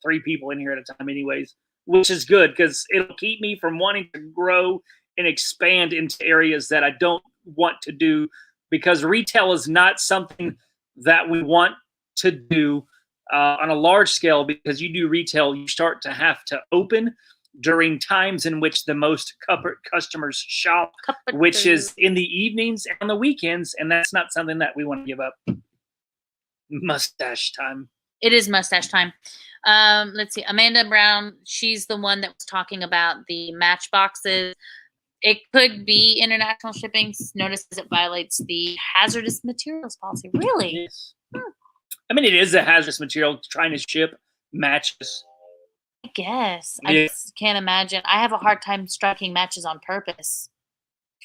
3 people in here at a time, anyways, which is good because it'll keep me from wanting to grow and expand into areas that I don't want to do, because retail is not something that we want to do on a large scale, because you do retail, you start to have to open during times in which the most customers shop, which is in the evenings and on the weekends, and that's not something that we want to give up. Mustache time. It is mustache time. Let's see. Amanda Brown, she's the one that was talking about the matchboxes. It could be international shipping. Notice it violates the hazardous materials policy. Really? Yes. I mean, it is a hazardous material trying to ship matches. I guess. Yeah. I just can't imagine. I have a hard time striking matches on purpose.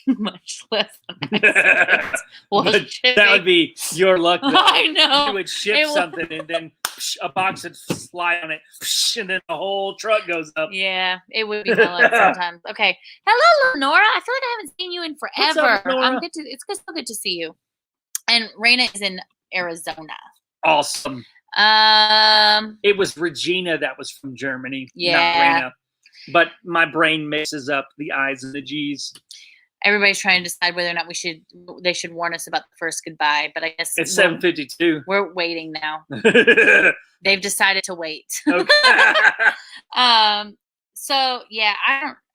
Much less That would be your luck. I know. You would ship something and then a box would fly on it, and then the whole truck goes up. Yeah, it would be my luck sometimes. Okay. Hello, Lenora. I feel like I haven't seen you in forever. What's up, Lenora? It's so good to see you. And Raina is in Arizona. Awesome. It was Regina that was from Germany, yeah. not Raina. But my brain mixes up the I's and the G's. Everybody's trying to decide whether or not they should warn us about the first goodbye, but I guess it's 7:52. We're waiting now. They've decided to wait. Okay. So yeah,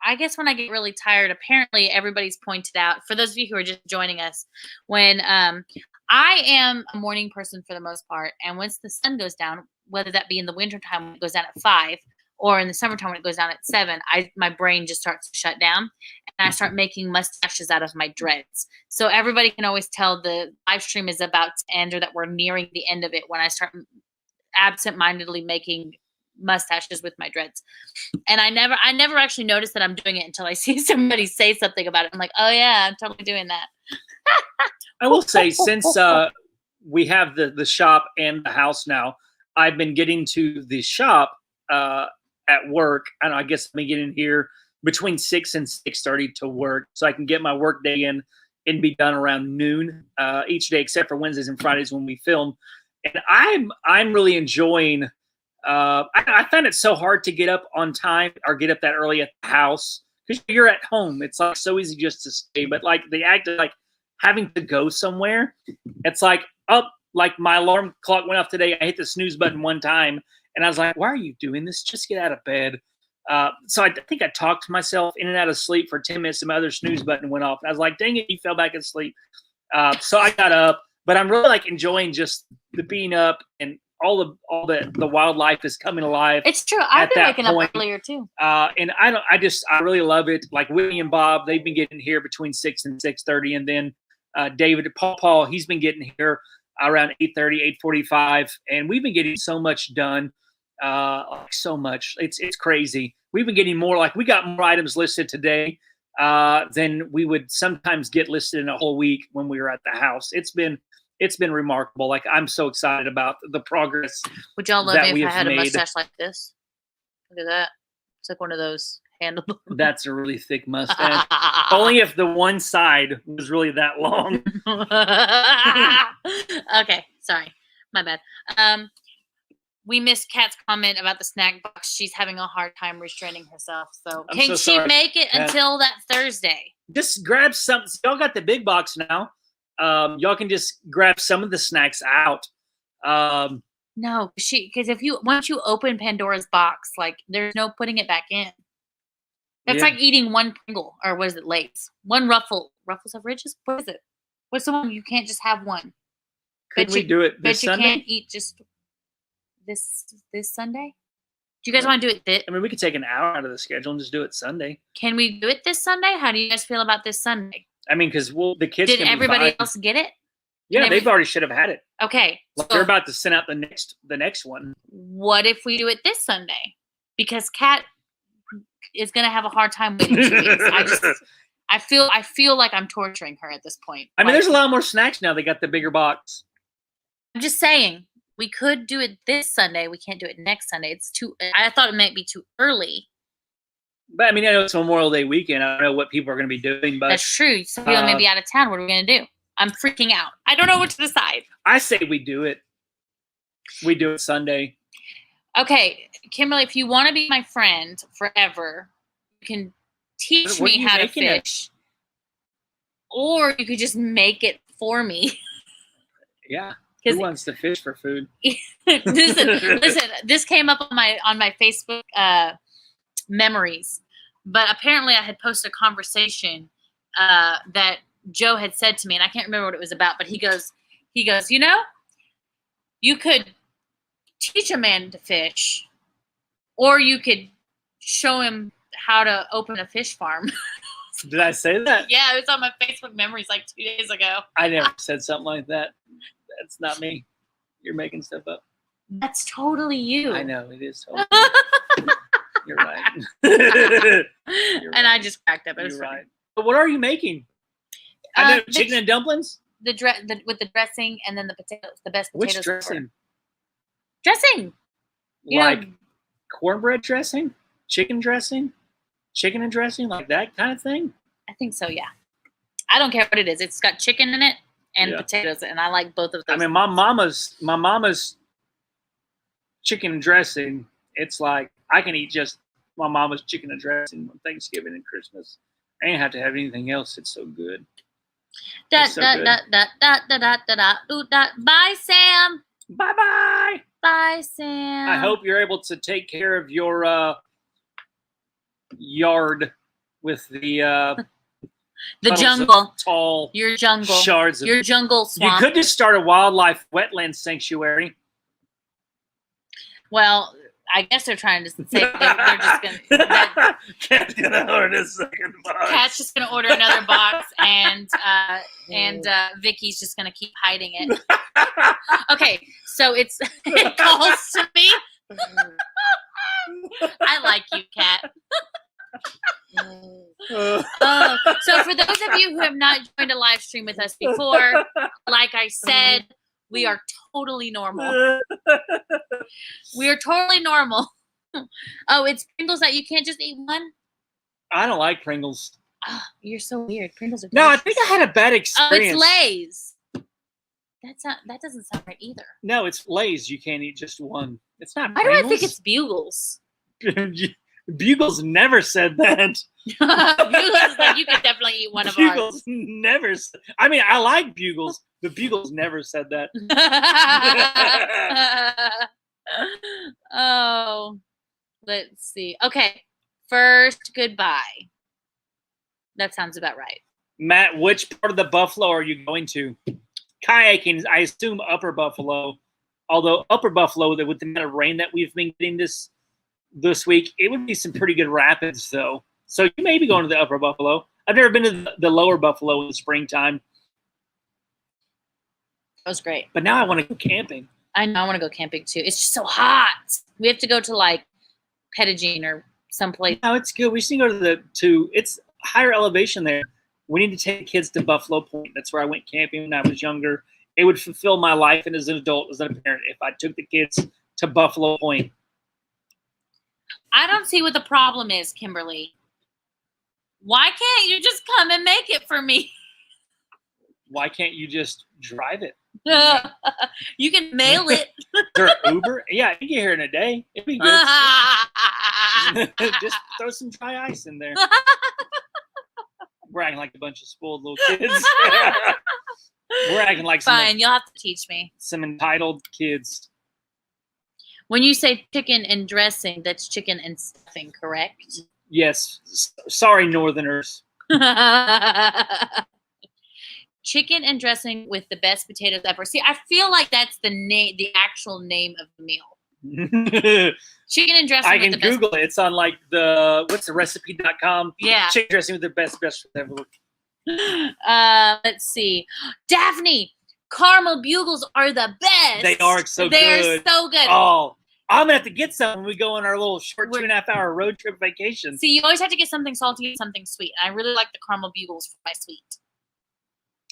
I guess when I get really tired, apparently everybody's pointed out, for those of you who are just joining us, when I am a morning person for the most part, and once the sun goes down, whether that be in the wintertime when it goes down at 5 or in the summertime when it goes down at 7, my brain just starts to shut down, and I start making mustaches out of my dreads. So everybody can always tell the live stream is about to end, or that we're nearing the end of it, when I start absent-mindedly making mustaches with my dreads. And I never actually notice that I'm doing it until I see somebody say something about it. I'm like, oh yeah, I'm totally doing that. I will say, since we have the shop and the house now, I've been getting to the shop at work, and I guess I've been getting here between 6 and 6:30 to work, so I can get my work day in and be done around noon each day, except for Wednesdays and Fridays when we film. And I'm really enjoying. I find it so hard to get up on time or get up that early at the house, because you're at home. It's like so easy just to stay, but like the act of like having to go somewhere, it's like like my alarm clock went off today. I hit the snooze button one time, and I was like, why are you doing this? Just get out of bed. So I think I talked myself in and out of sleep for 10 minutes, and my other snooze button went off. And I was like, dang it, you fell back asleep. So I got up, but I'm really like enjoying just the being up, and all the wildlife is coming alive. It's true. I've been waking up earlier too. And I really love it. Like Whitney and Bob, they've been getting here between 6 and 6:30, and then David, Paul, he's been getting here around 8:30, 8:45, and we've been getting so much done. So much. It's crazy. We've been getting more, like we got more items listed today than we would sometimes get listed in a whole week when we were at the house. It's been remarkable. Like, I'm so excited about the progress. Would y'all love me if I had a mustache like this? Look at that. It's like one of those handlebars. That's a really thick mustache. Only if the one side was really that long. Okay, sorry. My bad. We missed Kat's comment about the snack box. She's having a hard time restraining herself. So can she make it until that Thursday? Just grab some. Y'all got the big box now. Y'all can just grab some of the snacks out. No, because once you open Pandora's box, like there's no putting it back in. That's like eating one Pringle, or what is it, Lay's? One Ruffles have Riches? What is it? What's the one you can't just have one? Could we do it this Sunday? But you can't eat just this Sunday? Do you guys want to do it this? I mean, we could take an hour out of the schedule and just do it Sunday. Can we do it this Sunday? How do you guys feel about this Sunday? I mean, because the kids. Did everybody else get it? Yeah, they've already should have had it. Okay, like they're about to send out the next one. What if we do it this Sunday? Because Kat is gonna have a hard time waiting 2 weeks. I feel like I'm torturing her at this point. I mean, there's a lot more snacks now. They got the bigger box. I'm just saying, we could do it this Sunday. We can't do it next Sunday. It's too. I thought it might be too early. But I mean, I know it's Memorial Day weekend. I don't know what people are going to be doing, but that's true. Some people may be out of town. What are we going to do? I'm freaking out. I don't know what to decide. I say we do it. We do it Sunday. Okay, Kimberly, if you want to be my friend forever, you can teach me how to fish. Or you could just make it for me. Yeah. Who wants to fish for food? listen. This came up on my Facebook memories, but apparently I had posted a conversation that Joe had said to me, and I can't remember what it was about. But he goes, you know, you could teach a man to fish, or you could show him how to open a fish farm. Did I say that? Yeah, it was on my Facebook memories like 2 days ago. I never said something like that. That's not me. You're making stuff up. That's totally you. I know, it is totally You're right. You're and I just cracked up. You're right. But what are you making? I know chicken and dumplings? With the dressing and then the potatoes, the best potatoes. Which dressing? Dressing. Like cornbread dressing? Chicken dressing? Chicken and dressing? Like that kind of thing? I think so, yeah. I don't care what it is. It's got chicken in it and potatoes, and I like both of those. I mean, my mama's chicken and dressing, it's like I can eat just my mama's chicken and dressing on Thanksgiving and Christmas. I ain't have to have anything else. It's so good. Bye, Sam. Bye-bye. Bye, Sam. I hope you're able to take care of your yard with the jungle. Tall your jungle. Shards of, your jungle swamp. You could just start a wildlife wetland sanctuary. Well, I guess they're trying to say they're just going to. Cat's going to order a second box. Cat's just going to order another box, and Vicky's just going to keep hiding it. Okay, so it calls to me. I like you, Cat. So for those of you who have not joined a live stream with us before, like I said, we are totally normal. We are totally normal. Oh, it's Pringles that you can't just eat one? I don't like Pringles. Oh, you're so weird. Pringles are No, delicious. I think I had a bad experience. Oh, it's Lay's. That doesn't sound right either. No, it's Lay's. You can't eat just one. It's not Why Pringles. do I think it's Bugles? Bugles never said that. Bugles is like, you could definitely eat one of ours. Bugles never said. I mean, I like Bugles, but Bugles never said that. Oh, let's see. Okay, first goodbye. That sounds about right. Matt, which part of the Buffalo are you going to? Kayaking, I assume Upper Buffalo. Although Upper Buffalo, with the amount of rain that we've been getting this week, it would be some pretty good rapids, though. So you may be going to the Upper Buffalo. I've never been to the Lower Buffalo in the springtime. That was great. But now I want to go camping. I know, I want to go camping, too. It's just so hot. We have to go to, like, Pettigene or someplace. No, it's good. We just need to go to it's higher elevation there. We need to take kids to Buffalo Point. That's where I went camping when I was younger. It would fulfill my life and as an adult, as a parent, if I took the kids to Buffalo Point. I don't see what the problem is, Kimberly. Why can't you just come and make it for me? Why can't you just drive it? You can mail it. Or Uber? Yeah, you can get here in a day. It'd be good. Just throw some dry ice in there. We're acting like a bunch of spoiled little kids. We're acting like fine. You'll have to teach me. Some entitled kids. When you say chicken and dressing, that's chicken and stuffing, correct? Yes. Sorry, Northerners. Chicken and dressing with the best potatoes ever. See, I feel like that's the actual name of the meal. Chicken and dressing. I can Google it. It's on like what's the recipe.com. Yeah. Chicken dressing with the best ever. Let's see. Daphne, caramel bugles are the best. They are so good. They're so good. Oh, I'm going to have to get some when we go on our little short 2.5 hour road trip vacation. See, you always have to get something salty and something sweet. I really like the caramel bugles for my sweet.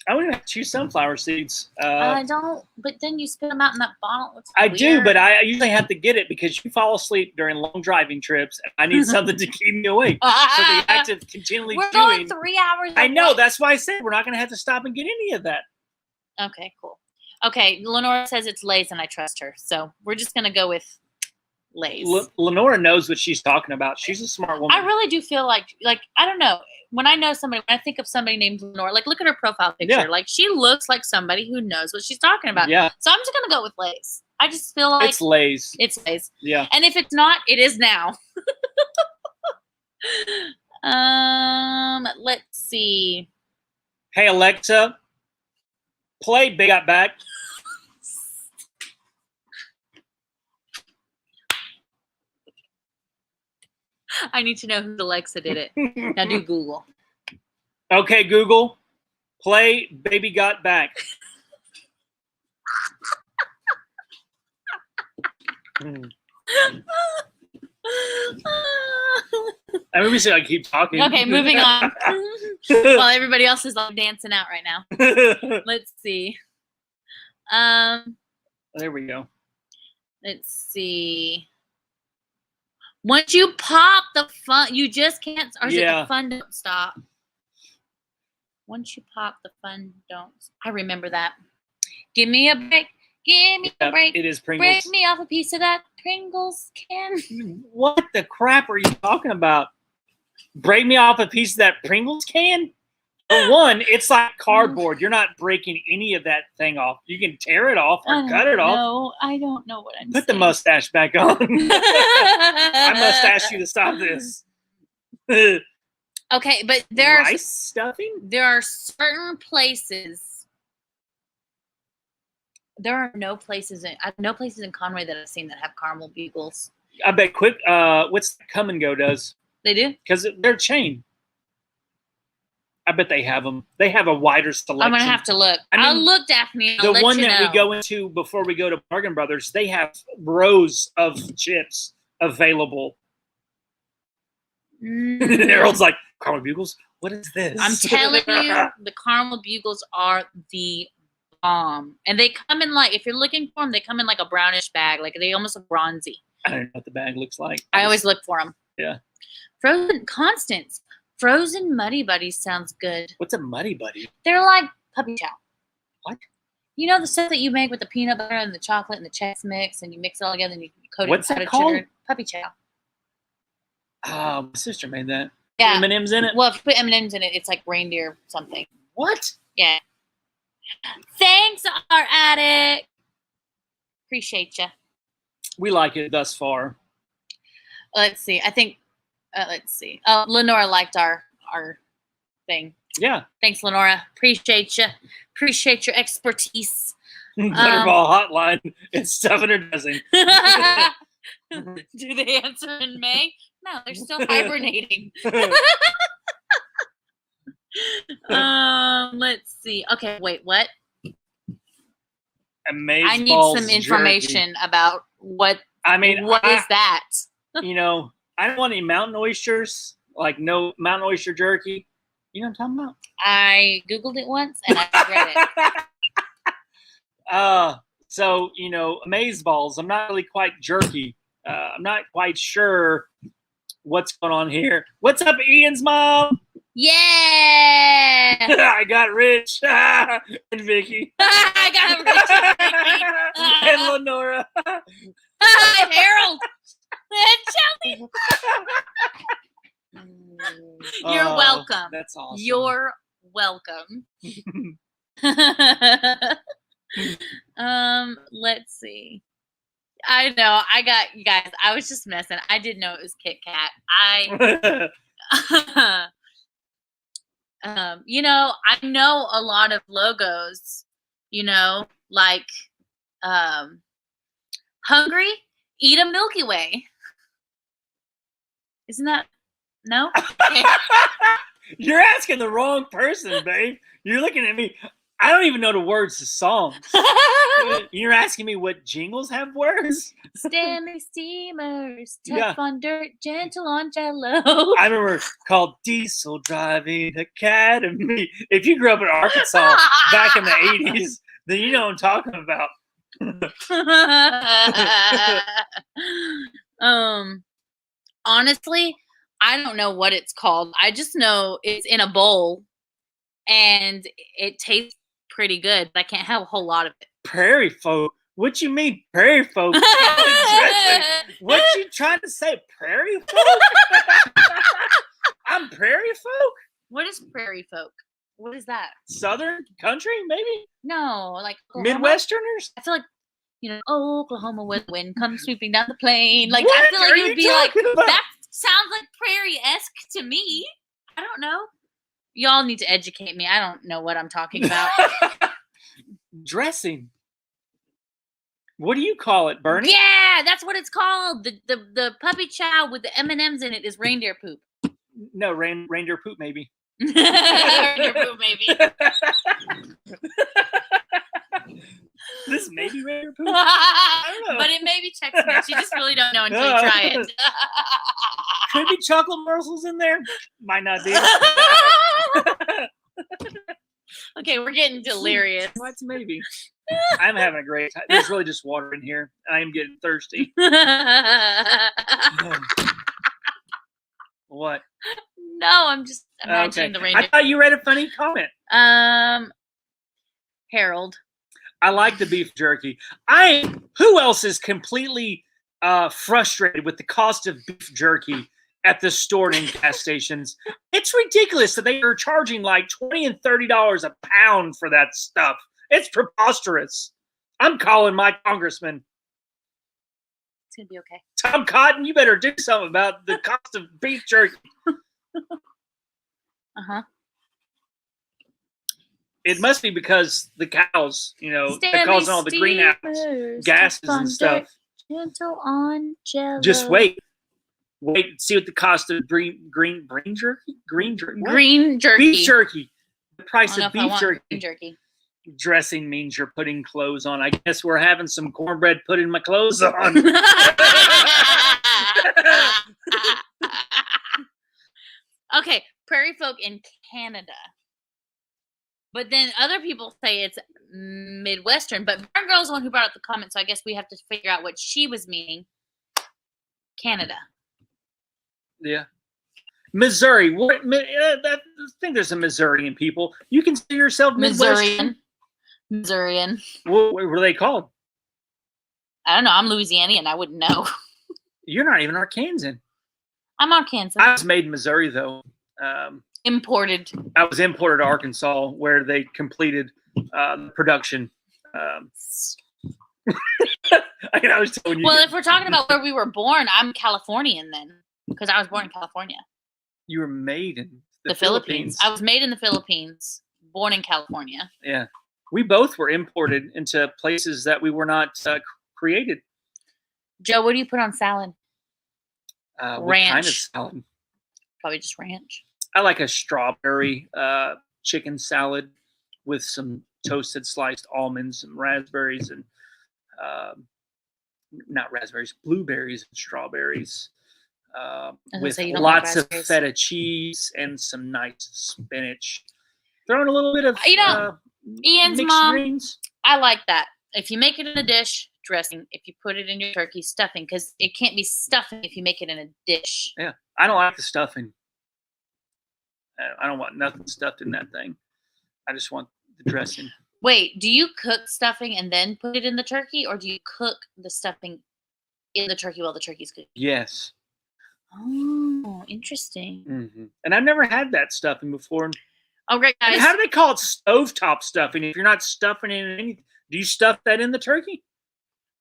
I would have to choose sunflower seeds. I don't, but then you spit them out in that bottle. I do, but I usually have to get it because you fall asleep during long driving trips. And I need something to keep me awake. So the act of continually We're going 3 hours. I know. That's why I said we're not going to have to stop and get any of that. Okay, cool. Okay, Lenora says it's Lay's, and I trust her. So we're just going to go with Lay's. Lenora knows what she's talking about. She's a smart woman. I really do feel like I don't know. when I know somebody, when I think of somebody named Lenore, like look at her profile picture. Yeah. Like she looks like somebody who knows what she's talking about. Yeah. So I'm just gonna go with Lay's. I just feel like It's Lay's. It's Lay's. Yeah. And if it's not, it is now. Let's see. Hey Alexa, play Big Got Back. I need to know who Alexa did it. Now do Google. Okay, Google, play Baby Got Back. I mean, we say I keep talking. Okay, moving on. While everybody else is like dancing out right now. Let's see. There we go. Let's see. Once you pop the fun, you just can't. Or is it the fun don't stop? Once you pop the fun don't. I remember that. Give me a break. Give me a break. It is Pringles. Break me off a piece of that Pringles can. What the crap are you talking about? Break me off a piece of that Pringles can? For one, it's like cardboard. You're not breaking any of that thing off. You can tear it off or cut it off. No, I don't know what I'm saying. Put the mustache back on. I must ask you to stop this. Okay, but there Rice stuffing? There are certain places. There are no places in Conway that I've seen that have caramel bugles. I bet what's Come and Go does? They do? Because they're a chain. I bet they have them. They have a wider selection. I'm going to have to look. I'll look, Daphne. The one that we go into before we go to Bargain Brothers, they have rows of chips available. Harold's like, caramel bugles? What is this? I'm telling you, the caramel bugles are the bomb. And they come in like, if you're looking for them, they come in like a brownish bag. Like they almost look bronzy. I don't know what the bag looks like. I always look for them. Yeah. Frozen Muddy Buddies sounds good. What's a Muddy Buddy? They're like puppy chow. What? You know the stuff that you make with the peanut butter and the chocolate and the Chex Mix, and you mix it all together and you coat it What's in that called? sugar? Puppy chow. Oh, my sister made that. Yeah. M&M's in it? Well, if you put M&M's in it, it's like reindeer something. What? Yeah. Thanks, our addict. Appreciate you. We like it thus far. Let's see. I think. Let's see. Oh, Lenora liked our thing. Yeah. Thanks, Lenora. Appreciate you. Appreciate your expertise. Butterball hotline. It's stuff in her dozen. Do they answer in May? No, they're still hibernating. Let's see. Okay, wait, what? I need some information about what. I mean, what is that? You know, I don't want any mountain oysters, like no mountain oyster jerky. You know what I'm talking about? I Googled it once and I read it. So, you know, amaze balls. I'm not really quite jerky. I'm not quite sure what's going on here. What's up, Ian's mom? Yeah. I got rich. And Vicky. I got rich and Lenora. And Harold. And Shelly. You're welcome. That's awesome. You're welcome. Let's see. I know. I got you guys. I was just messing. I didn't know it was Kit Kat. You know, I know a lot of logos. You know, like hungry, eat a Milky Way. Isn't that no? You're asking the wrong person, babe. You're looking at me. I don't even know the words to songs. You're asking me what jingles have words? Stanley Steamers, tough on dirt, gentle on jello. I remember called Diesel Driving Academy. If you grew up in Arkansas back in the 80s, then you know what I'm talking about. Honestly, I don't know what it's called. I just know it's in a bowl and it tastes pretty good, but I can't have a whole lot of it. Prairie folk? What you mean, prairie folk? What you trying to say, prairie folk? I'm prairie folk? What is prairie folk? What is that? Southern country, maybe? No, like Oklahoma? Midwesterners? I feel like, oh, Oklahoma, where the wind comes sweeping down the plain. Like, What I feel like are it would you be like, talking about? that sounds like prairie-esque to me. I don't know. Y'all need to educate me. I don't know what I'm talking about. Dressing. What do you call it, Bernie? Yeah, that's what it's called. The puppy chow with the M&Ms in it is reindeer poop. No, reindeer poop, maybe. Reindeer poop, maybe. This may be reindeer poop. I don't know. But it may be Tex-Mex. You just really don't know until you try it. Could be chocolate morsels in there. Might not be. Okay, we're getting delirious. What's maybe? I'm having a great time. There's really just water in here. I am getting thirsty. What? No, I'm just imagining the reindeer. I thought you read a funny comment. Harold. I like the beef jerky. Who else is completely frustrated with the cost of beef jerky at the store and gas stations? It's ridiculous that they are charging like $20 and $30 a pound for that stuff. It's preposterous. I'm calling my congressman. It's gonna be okay. Tom Cotton, you better do something about the cost of beef jerky. Uh-huh. It must be because the cows, they're causing all the greenhouse gases and stuff. Gentle on jello. Just wait. Wait, see what the cost of green jerky? Green jerky. Beef jerky. The price of beef jerky. Dressing means you're putting clothes on. I guess we're having some cornbread putting my clothes on. Okay, prairie folk in Canada. But then other people say it's Midwestern. But Burn Girl's the one who brought up the comment, so I guess we have to figure out what she was meaning. Canada. Yeah. Missouri. I think there's some Missourian people. You consider yourself Midwestern? Missourian. What were they called? I don't know. I'm Louisianian. I wouldn't know. You're not even Arkansan. I'm Arkansas. I was made in Missouri, though. Imported. I was imported to Arkansas, where they completed production. I was telling you. Well, if we're talking about where we were born, I'm Californian then, because I was born in California. You were made in the Philippines. I was made in the Philippines, born in California. Yeah. We both were imported into places that we were not created. Joe, what do you put on salad? Ranch. What kind of salad? Probably just ranch. I like a strawberry chicken salad with some toasted sliced almonds and raspberries and not raspberries, blueberries and strawberries with lots of feta cheese and some nice spinach. Throwing a little bit of Ian's mixed mom. greens. I like that. If you make it in a dish, dressing. If you put it in your turkey, stuffing, because it can't be stuffing if you make it in a dish. Yeah, I don't like the stuffing. I don't want nothing stuffed in that thing. I just want the dressing. Wait, do you cook stuffing and then put it in the turkey, or do you cook the stuffing in the turkey while the turkey's cooking? Yes. Oh, interesting. Mm-hmm. And I've never had that stuffing before. Oh, great, guys. And how do they call it stovetop stuffing if you're not stuffing it in anything? Do you stuff that in the turkey?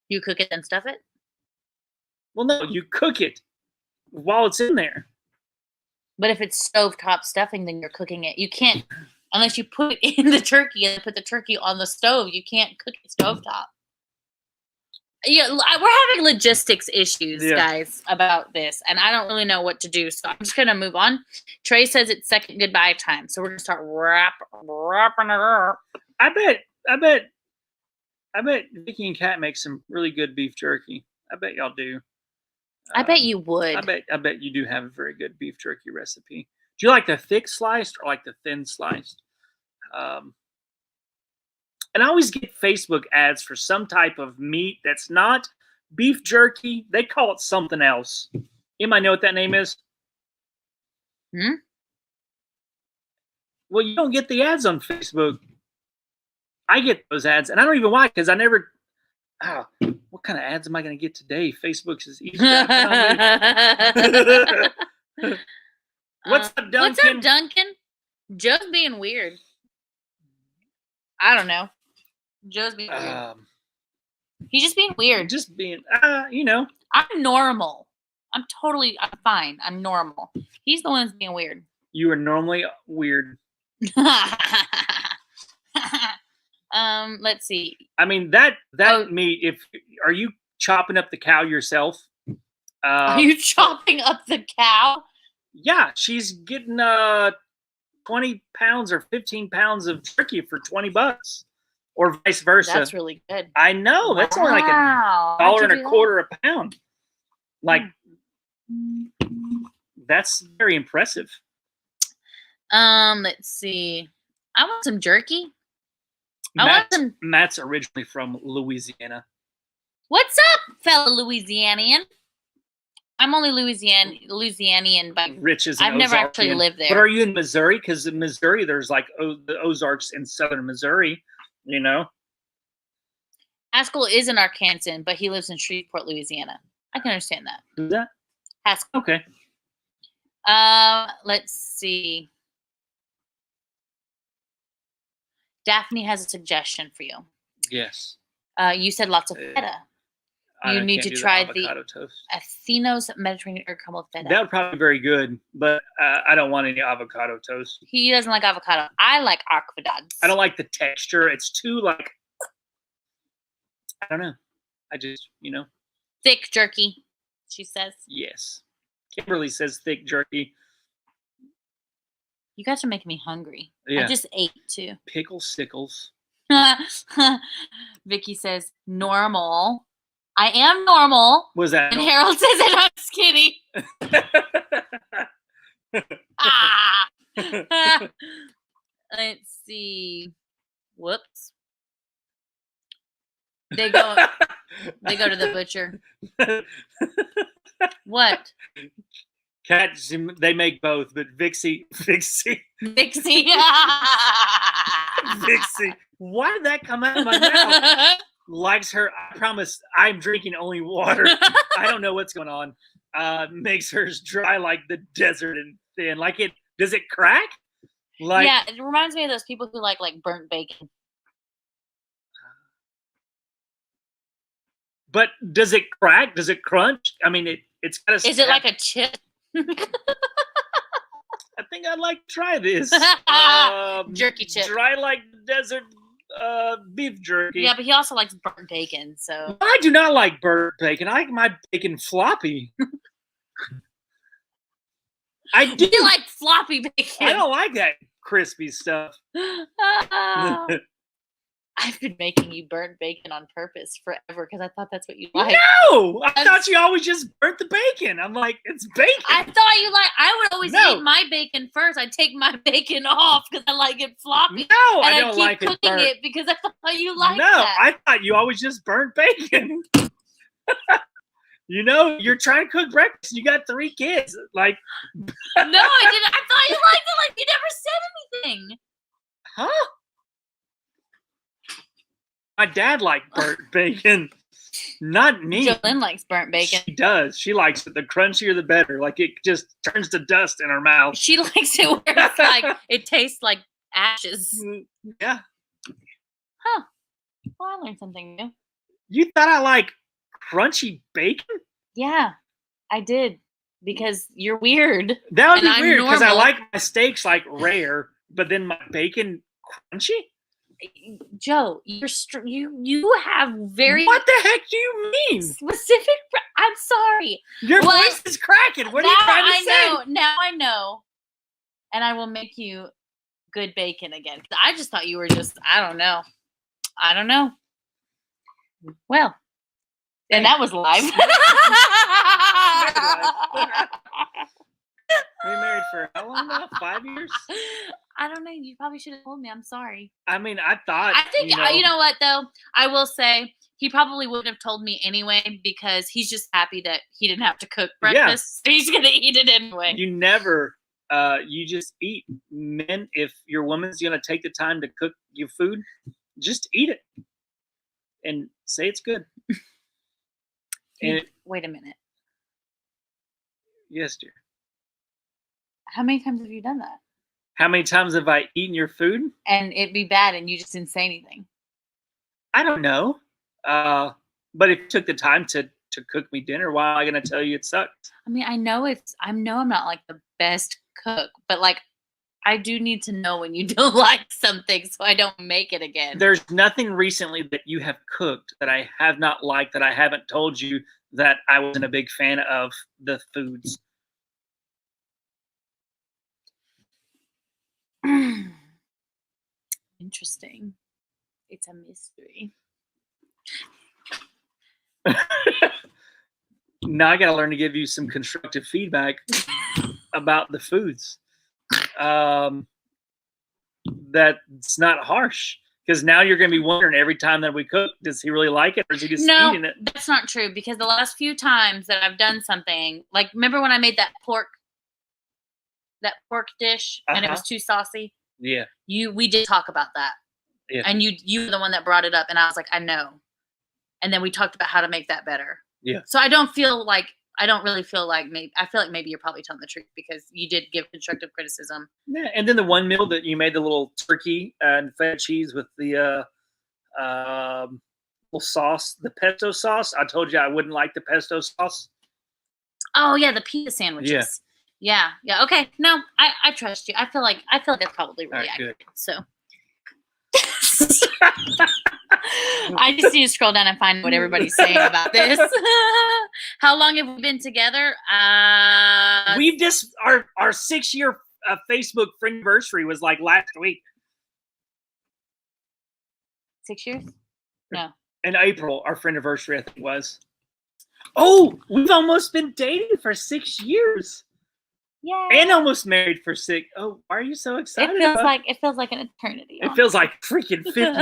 You cook it and stuff it? Well, no, you cook it while it's in there. But if it's stovetop stuffing, then you're cooking it. You can't, unless you put it in the turkey and put the turkey on the stove, you can't cook it stovetop. Yeah, we're having logistics issues, guys, about this, and I don't really know what to do, so I'm just going to move on. Trey says it's second goodbye time, so we're going to start wrapping it up. I bet Vicky and Kat make some really good beef jerky. I bet y'all do. I bet you would. I bet you do have a very good beef jerky recipe. Do you like the thick sliced or like the thin sliced? And I always get Facebook ads for some type of meat that's not beef jerky. They call it something else. Anybody know what that name is? Well, you don't get the ads on Facebook. I get those ads, and I don't even why, because I never. Oh, what kind of ads am I going to get today? Facebook's is easy. What's up, Duncan? What's up, Duncan? Joe's being weird. I don't know. Joe's being weird. He's just being weird. Just being, you know. I'm normal. I'm fine. I'm normal. He's the one that's being weird. You are normally weird. Let's see. I mean, that meat, are you chopping up the cow yourself? Are you chopping up the cow? Yeah, she's getting 20 pounds or 15 pounds of turkey for $20, or vice versa. That's really good. I know. Wow. That's only like $1.25 a pound. Like, that's very impressive. Let's see. I want some jerky. Matt's originally from Louisiana. What's up, fellow Louisianian? I'm only Louisianian by riches. I've never actually lived there. But are you in Missouri? Because in Missouri, there's like the Ozarks in southern Missouri. You know. Haskell is in Arkansas, but he lives in Shreveport, Louisiana. I can understand that. Who's that? Haskell. Okay. Let's see. Daphne has a suggestion for you. Yes. You said lots of feta. You need to try the Athenos Mediterranean or crumbled feta. That would probably be very good, but I don't want any avocado toast. He doesn't like avocado. I like aqueducts. I don't like the texture. It's too like, I don't know. I just, you know. Thick jerky, she says. Yes. Kimberly says thick jerky. You guys are making me hungry. Yeah. I just ate too. Pickle sickles. Vicky says normal. I am normal. Was that? And Harold says that I'm skinny. Let's see. Whoops. They go to the butcher. What? Cats, they make both, but Vixie. Vixie. Why did that come out of my mouth? Likes her. I promise I'm drinking only water. I don't know what's going on. Makes hers dry like the desert and thin. Like it. Does it crack? Like, yeah, it reminds me of those people who like burnt bacon. But does it crack? Does it crunch? I mean, it's got a. Is it like a chip? I think I'd like to try this. Jerky chip. Dry like the desert beef jerky. Yeah, but he also likes burnt bacon, so. I do not like burnt bacon. I like my bacon floppy. I do. You like floppy bacon. I don't like that crispy stuff. I've been making you burnt bacon on purpose forever because I thought that's what you like. No! I thought you always just burnt the bacon. I'm like, it's bacon. I thought you like. I would always eat my bacon first. I'd take my bacon off because I like it floppy. No, and I don't like it burnt. cooking it because I thought you liked that. No, I thought you always just burnt bacon. You know, you're trying to cook breakfast. You got 3 kids. Like, no, I didn't. I thought you liked it. Like you never said anything. Huh? My dad liked burnt bacon, not me. Jolynn likes burnt bacon. She does. She likes it. The crunchier, the better. Like it just turns to dust in her mouth. She likes it where it's like it tastes like ashes. Yeah. Huh. Well, I learned something new. You thought I like crunchy bacon? Yeah, I did because you're weird. That would be weird because I like my steaks like rare, but then my bacon crunchy. Joe, you have very. What the heck do you mean? Specific. I'm sorry. Your voice is cracking. What are you trying to say? Now I know, and I will make you good bacon again. I just thought you were just. I don't know. Well, and that was live. We married for how long now? 5 years? I don't know. You probably should have told me. I'm sorry. I mean, I thought. I think, you know what, though? I will say he probably wouldn't have told me anyway because he's just happy that he didn't have to cook breakfast. Yeah. So he's going to eat it anyway. You never, you just eat. Men, if your woman's going to take the time to cook your food, just eat it and say it's good. Wait a minute. Yes, dear. How many times have you done that? How many times have I eaten your food? And it'd be bad and you just didn't say anything. I don't know. But if you took the time to cook me dinner, why am I going to tell you it sucked? I mean, I know I'm not like the best cook, but like I do need to know when you don't like something so I don't make it again. There's nothing recently that you have cooked that I have not liked, that I haven't told you that I wasn't a big fan of the foods. Interesting. It's a mystery. Now I got to learn to give you some constructive feedback about the foods. That's not harsh, because now you're going to be wondering every time that we cook, does he really like it or is he just eating it? No, that's not true, because the last few times that I've done something, like remember when I made that pork dish and it was too saucy? Yeah. We did talk about that. Yeah. And you were the one that brought it up and I was like, I know. And then we talked about how to make that better. Yeah. So I don't really feel like I feel like maybe you're probably telling the truth because you did give constructive criticism. Yeah. And then the one meal that you made, the little turkey and feta cheese with the little sauce, the pesto sauce. I told you I wouldn't like the pesto sauce. Oh yeah, the pizza sandwiches. Yeah. Okay. No, I trust you. I feel like that's probably really accurate. Good. So I just need to scroll down and find what everybody's saying about this. How long have we been together? We've just our 6-year Facebook friend anniversary was like last week. 6 years? No. In April, our friend anniversary, I think was. Oh, we've almost been dating for 6 years. Yeah. And almost married for 6. Oh, why are you so excited? It feels like an eternity. It feels like freaking 50 years.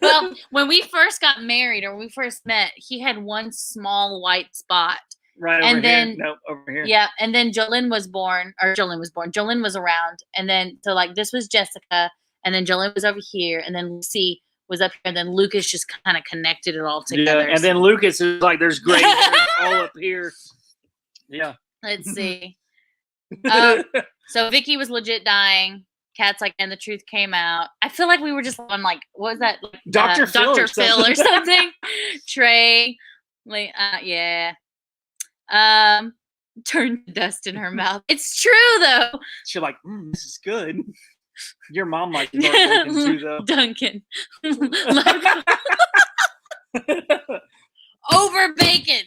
Well, when we first got married or we first met, he had one small white spot. Right over here. No, over here. Yeah, and then Jolyn was born. Jolyn was around, and then so like this was Jessica, and then Jolyn was over here, and then Lucy was up here, and then Lucas just kind of connected it all together. Yeah, and then Lucas is like, there's gray hairs all up here. Yeah. Let's see. So Vicky was legit dying. Kat's like, and the truth came out. I feel like we were just on like, what was that? Dr. Phil or something. Trey. Like, yeah. Turned to dust in her mouth. It's true though. She's like, this is good. Your mom likes bacon too, though. Duncan. Over bacon.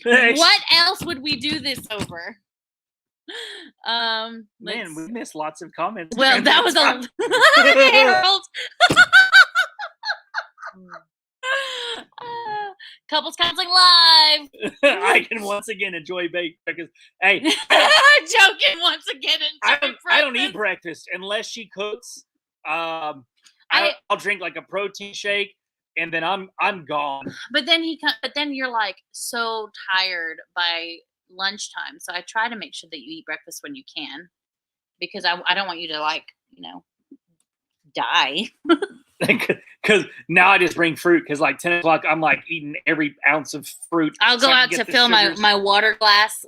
What else would we do this over? Man, we missed lots of comments. Well, that was a Harold. Couples Counseling Live. I can once again enjoy bacon because, hey, joking once again. I don't eat breakfast unless she cooks. I'll drink like a protein shake. And then I'm gone. But then you're like so tired by lunchtime. So I try to make sure that you eat breakfast when you can, because I don't want you to die. Because now I just bring fruit. Because like 10 o'clock, I'm like eating every ounce of fruit. I'll go out to fill my water glass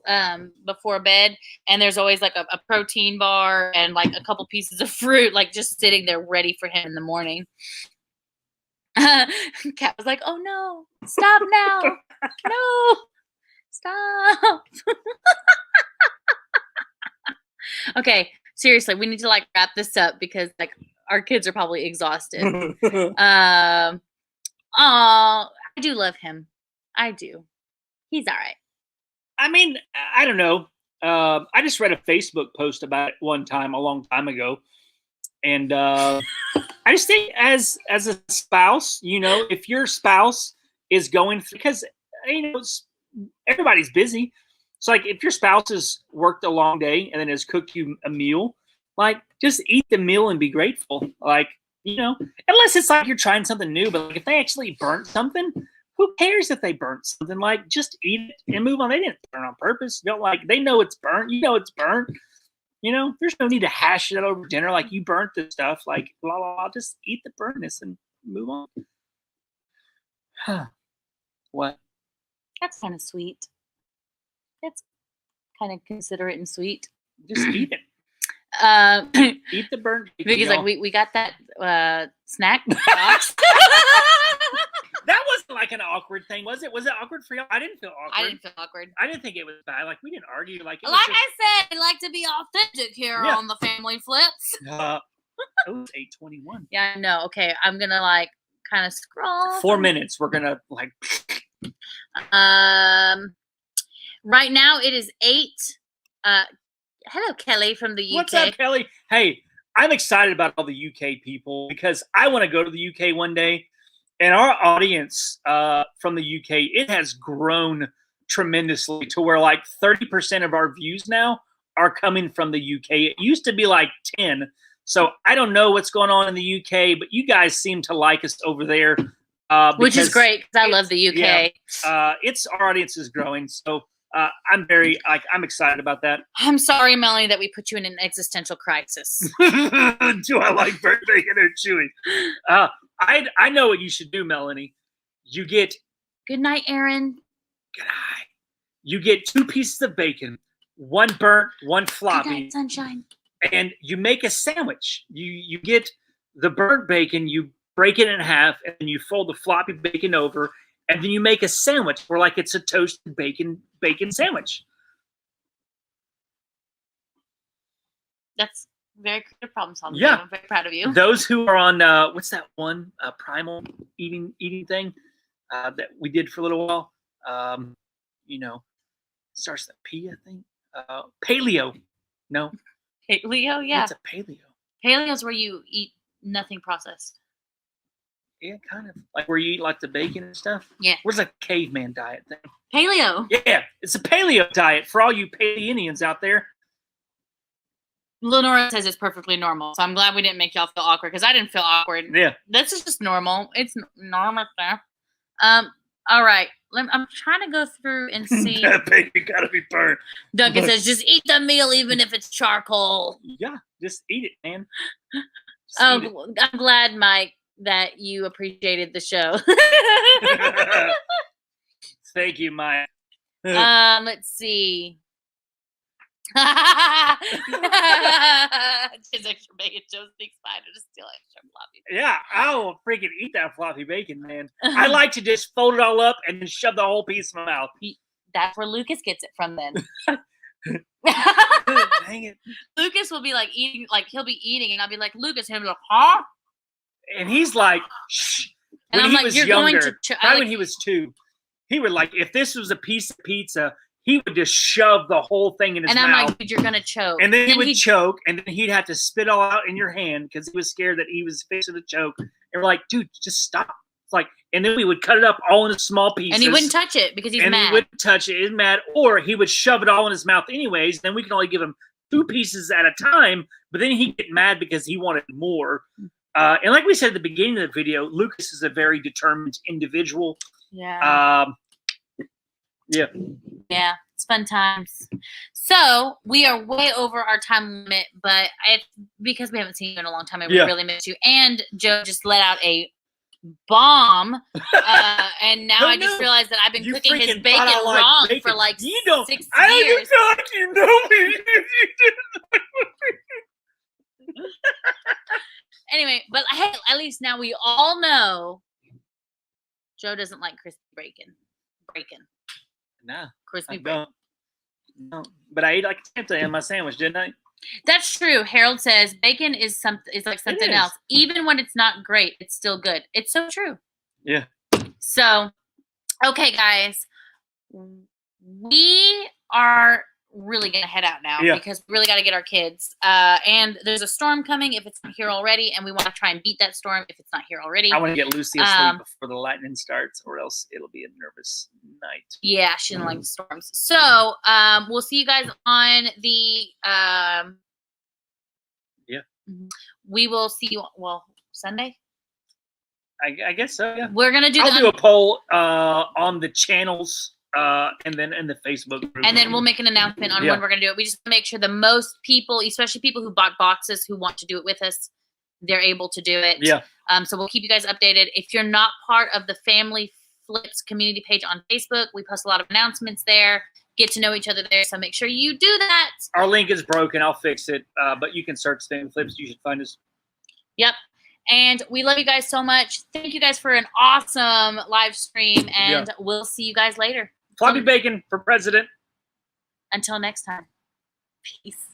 before bed, and there's always like a protein bar and like a couple pieces of fruit, like just sitting there ready for him in the morning. Kat was like, oh no, stop now. No, stop. Okay, seriously, we need to like wrap this up because like our kids are probably exhausted. I do love him. I do. He's all right. I mean, I don't know. I just read a Facebook post about it one time, a long time ago. And I just think as a spouse, if your spouse is going through, because, everybody's busy. So like if your spouse has worked a long day and then has cooked you a meal, like just eat the meal and be grateful. Like, unless it's like you're trying something new, but like if they actually burnt something, who cares if they burnt something? Like just eat it and move on. They didn't burn on purpose. They know it's burnt. It's burnt. There's no need to hash it over dinner. Like you burnt this stuff, like blah, blah, blah. Just eat the burntness and move on. Huh. What? That's kind of sweet. That's kind of considerate and sweet. Just eat it. Eat the burnt bacon. Because like we got that snack box. That wasn't like an awkward thing, was it? Was it awkward for y'all? I didn't feel awkward. I didn't feel awkward. I didn't think it was bad. Like, we didn't argue. Like I said, I like to be authentic here on the Family Flips. It was 8:21. Yeah, I know. Okay, I'm gonna like kind of scroll. 4 minutes. We're gonna like. Right now it is 8. Hello, Kelly from the UK. What's up, Kelly? Hey, I'm excited about all the UK people because I want to go to the UK one day. And our audience from the UK, it has grown tremendously to where like 30% of our views now are coming from the UK. It used to be like 10. So I don't know what's going on in the UK, but you guys seem to like us over there. Which is great because I love the UK. Yeah, our audience is growing. So I'm excited about that. I'm sorry, Melanie, that we put you in an existential crisis. Do I like burnt bacon or chewy? I know what you should do, Melanie. You get... Good night, Aaron. Good night. You get 2 pieces of bacon, 1 burnt, 1 floppy. Good night, sunshine. And you make a sandwich. You get the burnt bacon, you break it in half, and you fold the floppy bacon over, and then you make a sandwich where like it's a toasted bacon sandwich. That's very creative problem solving. Yeah. I'm very proud of you. Those who are on what's that one primal eating thing that we did for a little while? Starts with P, I think. Paleo. No. Paleo, yeah. What's a paleo? Paleo is where you eat nothing processed. Yeah, kind of like where you eat like the bacon and stuff. Yeah. Where's like caveman diet thing? Paleo. Yeah, it's a paleo diet for all you Paleonians out there. Lenora says it's perfectly normal, so I'm glad we didn't make y'all feel awkward because I didn't feel awkward. Yeah, this is just normal. It's normal stuff. All right. I'm trying to go through and see. That bacon gotta be burnt. Duncan says, "Just eat the meal, even if it's charcoal." Yeah, just eat it, man. I'm glad, Mike, that you appreciated the show. Thank you, Mike. Let's see. Just extra bacon. Joe speaks fine to steal extra floppy bacon. Yeah, I will freaking eat that floppy bacon, man. I like to just fold it all up and then shove the whole piece in my mouth. That's where Lucas gets it from then. Dang it. Lucas will be like eating, like he'll be eating, and I'll be like, Lucas, and he'll be like, huh? And he's like, shh. And when I'm he was you're younger, going to probably when he was 2, he would like, if this was a piece of pizza, he would just shove the whole thing in his mouth. And I'm like, dude, you're going to choke. And then he would choke, and then he'd have to spit all out in your hand because he was scared that he was fixing to choke. And we're like, dude, just stop. It's like, and then we would cut it up all into small pieces. And he wouldn't touch it because he's mad. And he wouldn't touch it. He's mad. Or he would shove it all in his mouth anyways. Then we can only give him 2 pieces at a time. But then he'd get mad because he wanted more. And like we said at the beginning of the video, Lucas is a very determined individual. Yeah. Yeah. Yeah. It's fun times. So we are way over our time limit, but because we haven't seen you in a long time and we really miss you. And Joe just let out a bomb. And now I just realized that I've been cooking his bacon wrong for like 6 years. I don't feel like you know me. Anyway, but hey, at least now we all know Joe doesn't like crispy bacon. Nah, crispy bacon. No, but I ate like something in my sandwich, didn't I? That's true. Harold says bacon is like something else. Even when it's not great, it's still good. It's so true. Yeah. So, okay, guys, we are really gonna head out now because we really got to get our kids. And there's a storm coming if it's not here already, and we want to try and beat that storm if it's not here already. I want to get Lucy asleep before the lightning starts, or else it'll be a nervous night. Yeah, she doesn't like the storms. So we'll see you guys on the we will see you Sunday. I guess so. Yeah, we're gonna do. I'll do a poll on the channels. And then in the Facebook group. And then we'll make an announcement on when we're going to do it. We just want to make sure the most people, especially people who bought boxes who want to do it with us, they're able to do it. Yeah. So we'll keep you guys updated. If you're not part of the Family Flips community page on Facebook, we post a lot of announcements there. get to know each other there. So make sure you do that. Our link is broken. I'll fix it. But you can search Family Flips. You should find us. Yep. And we love you guys so much. Thank you guys for an awesome live stream. And we'll see you guys later. Floppy bacon for president. Until next time. Peace.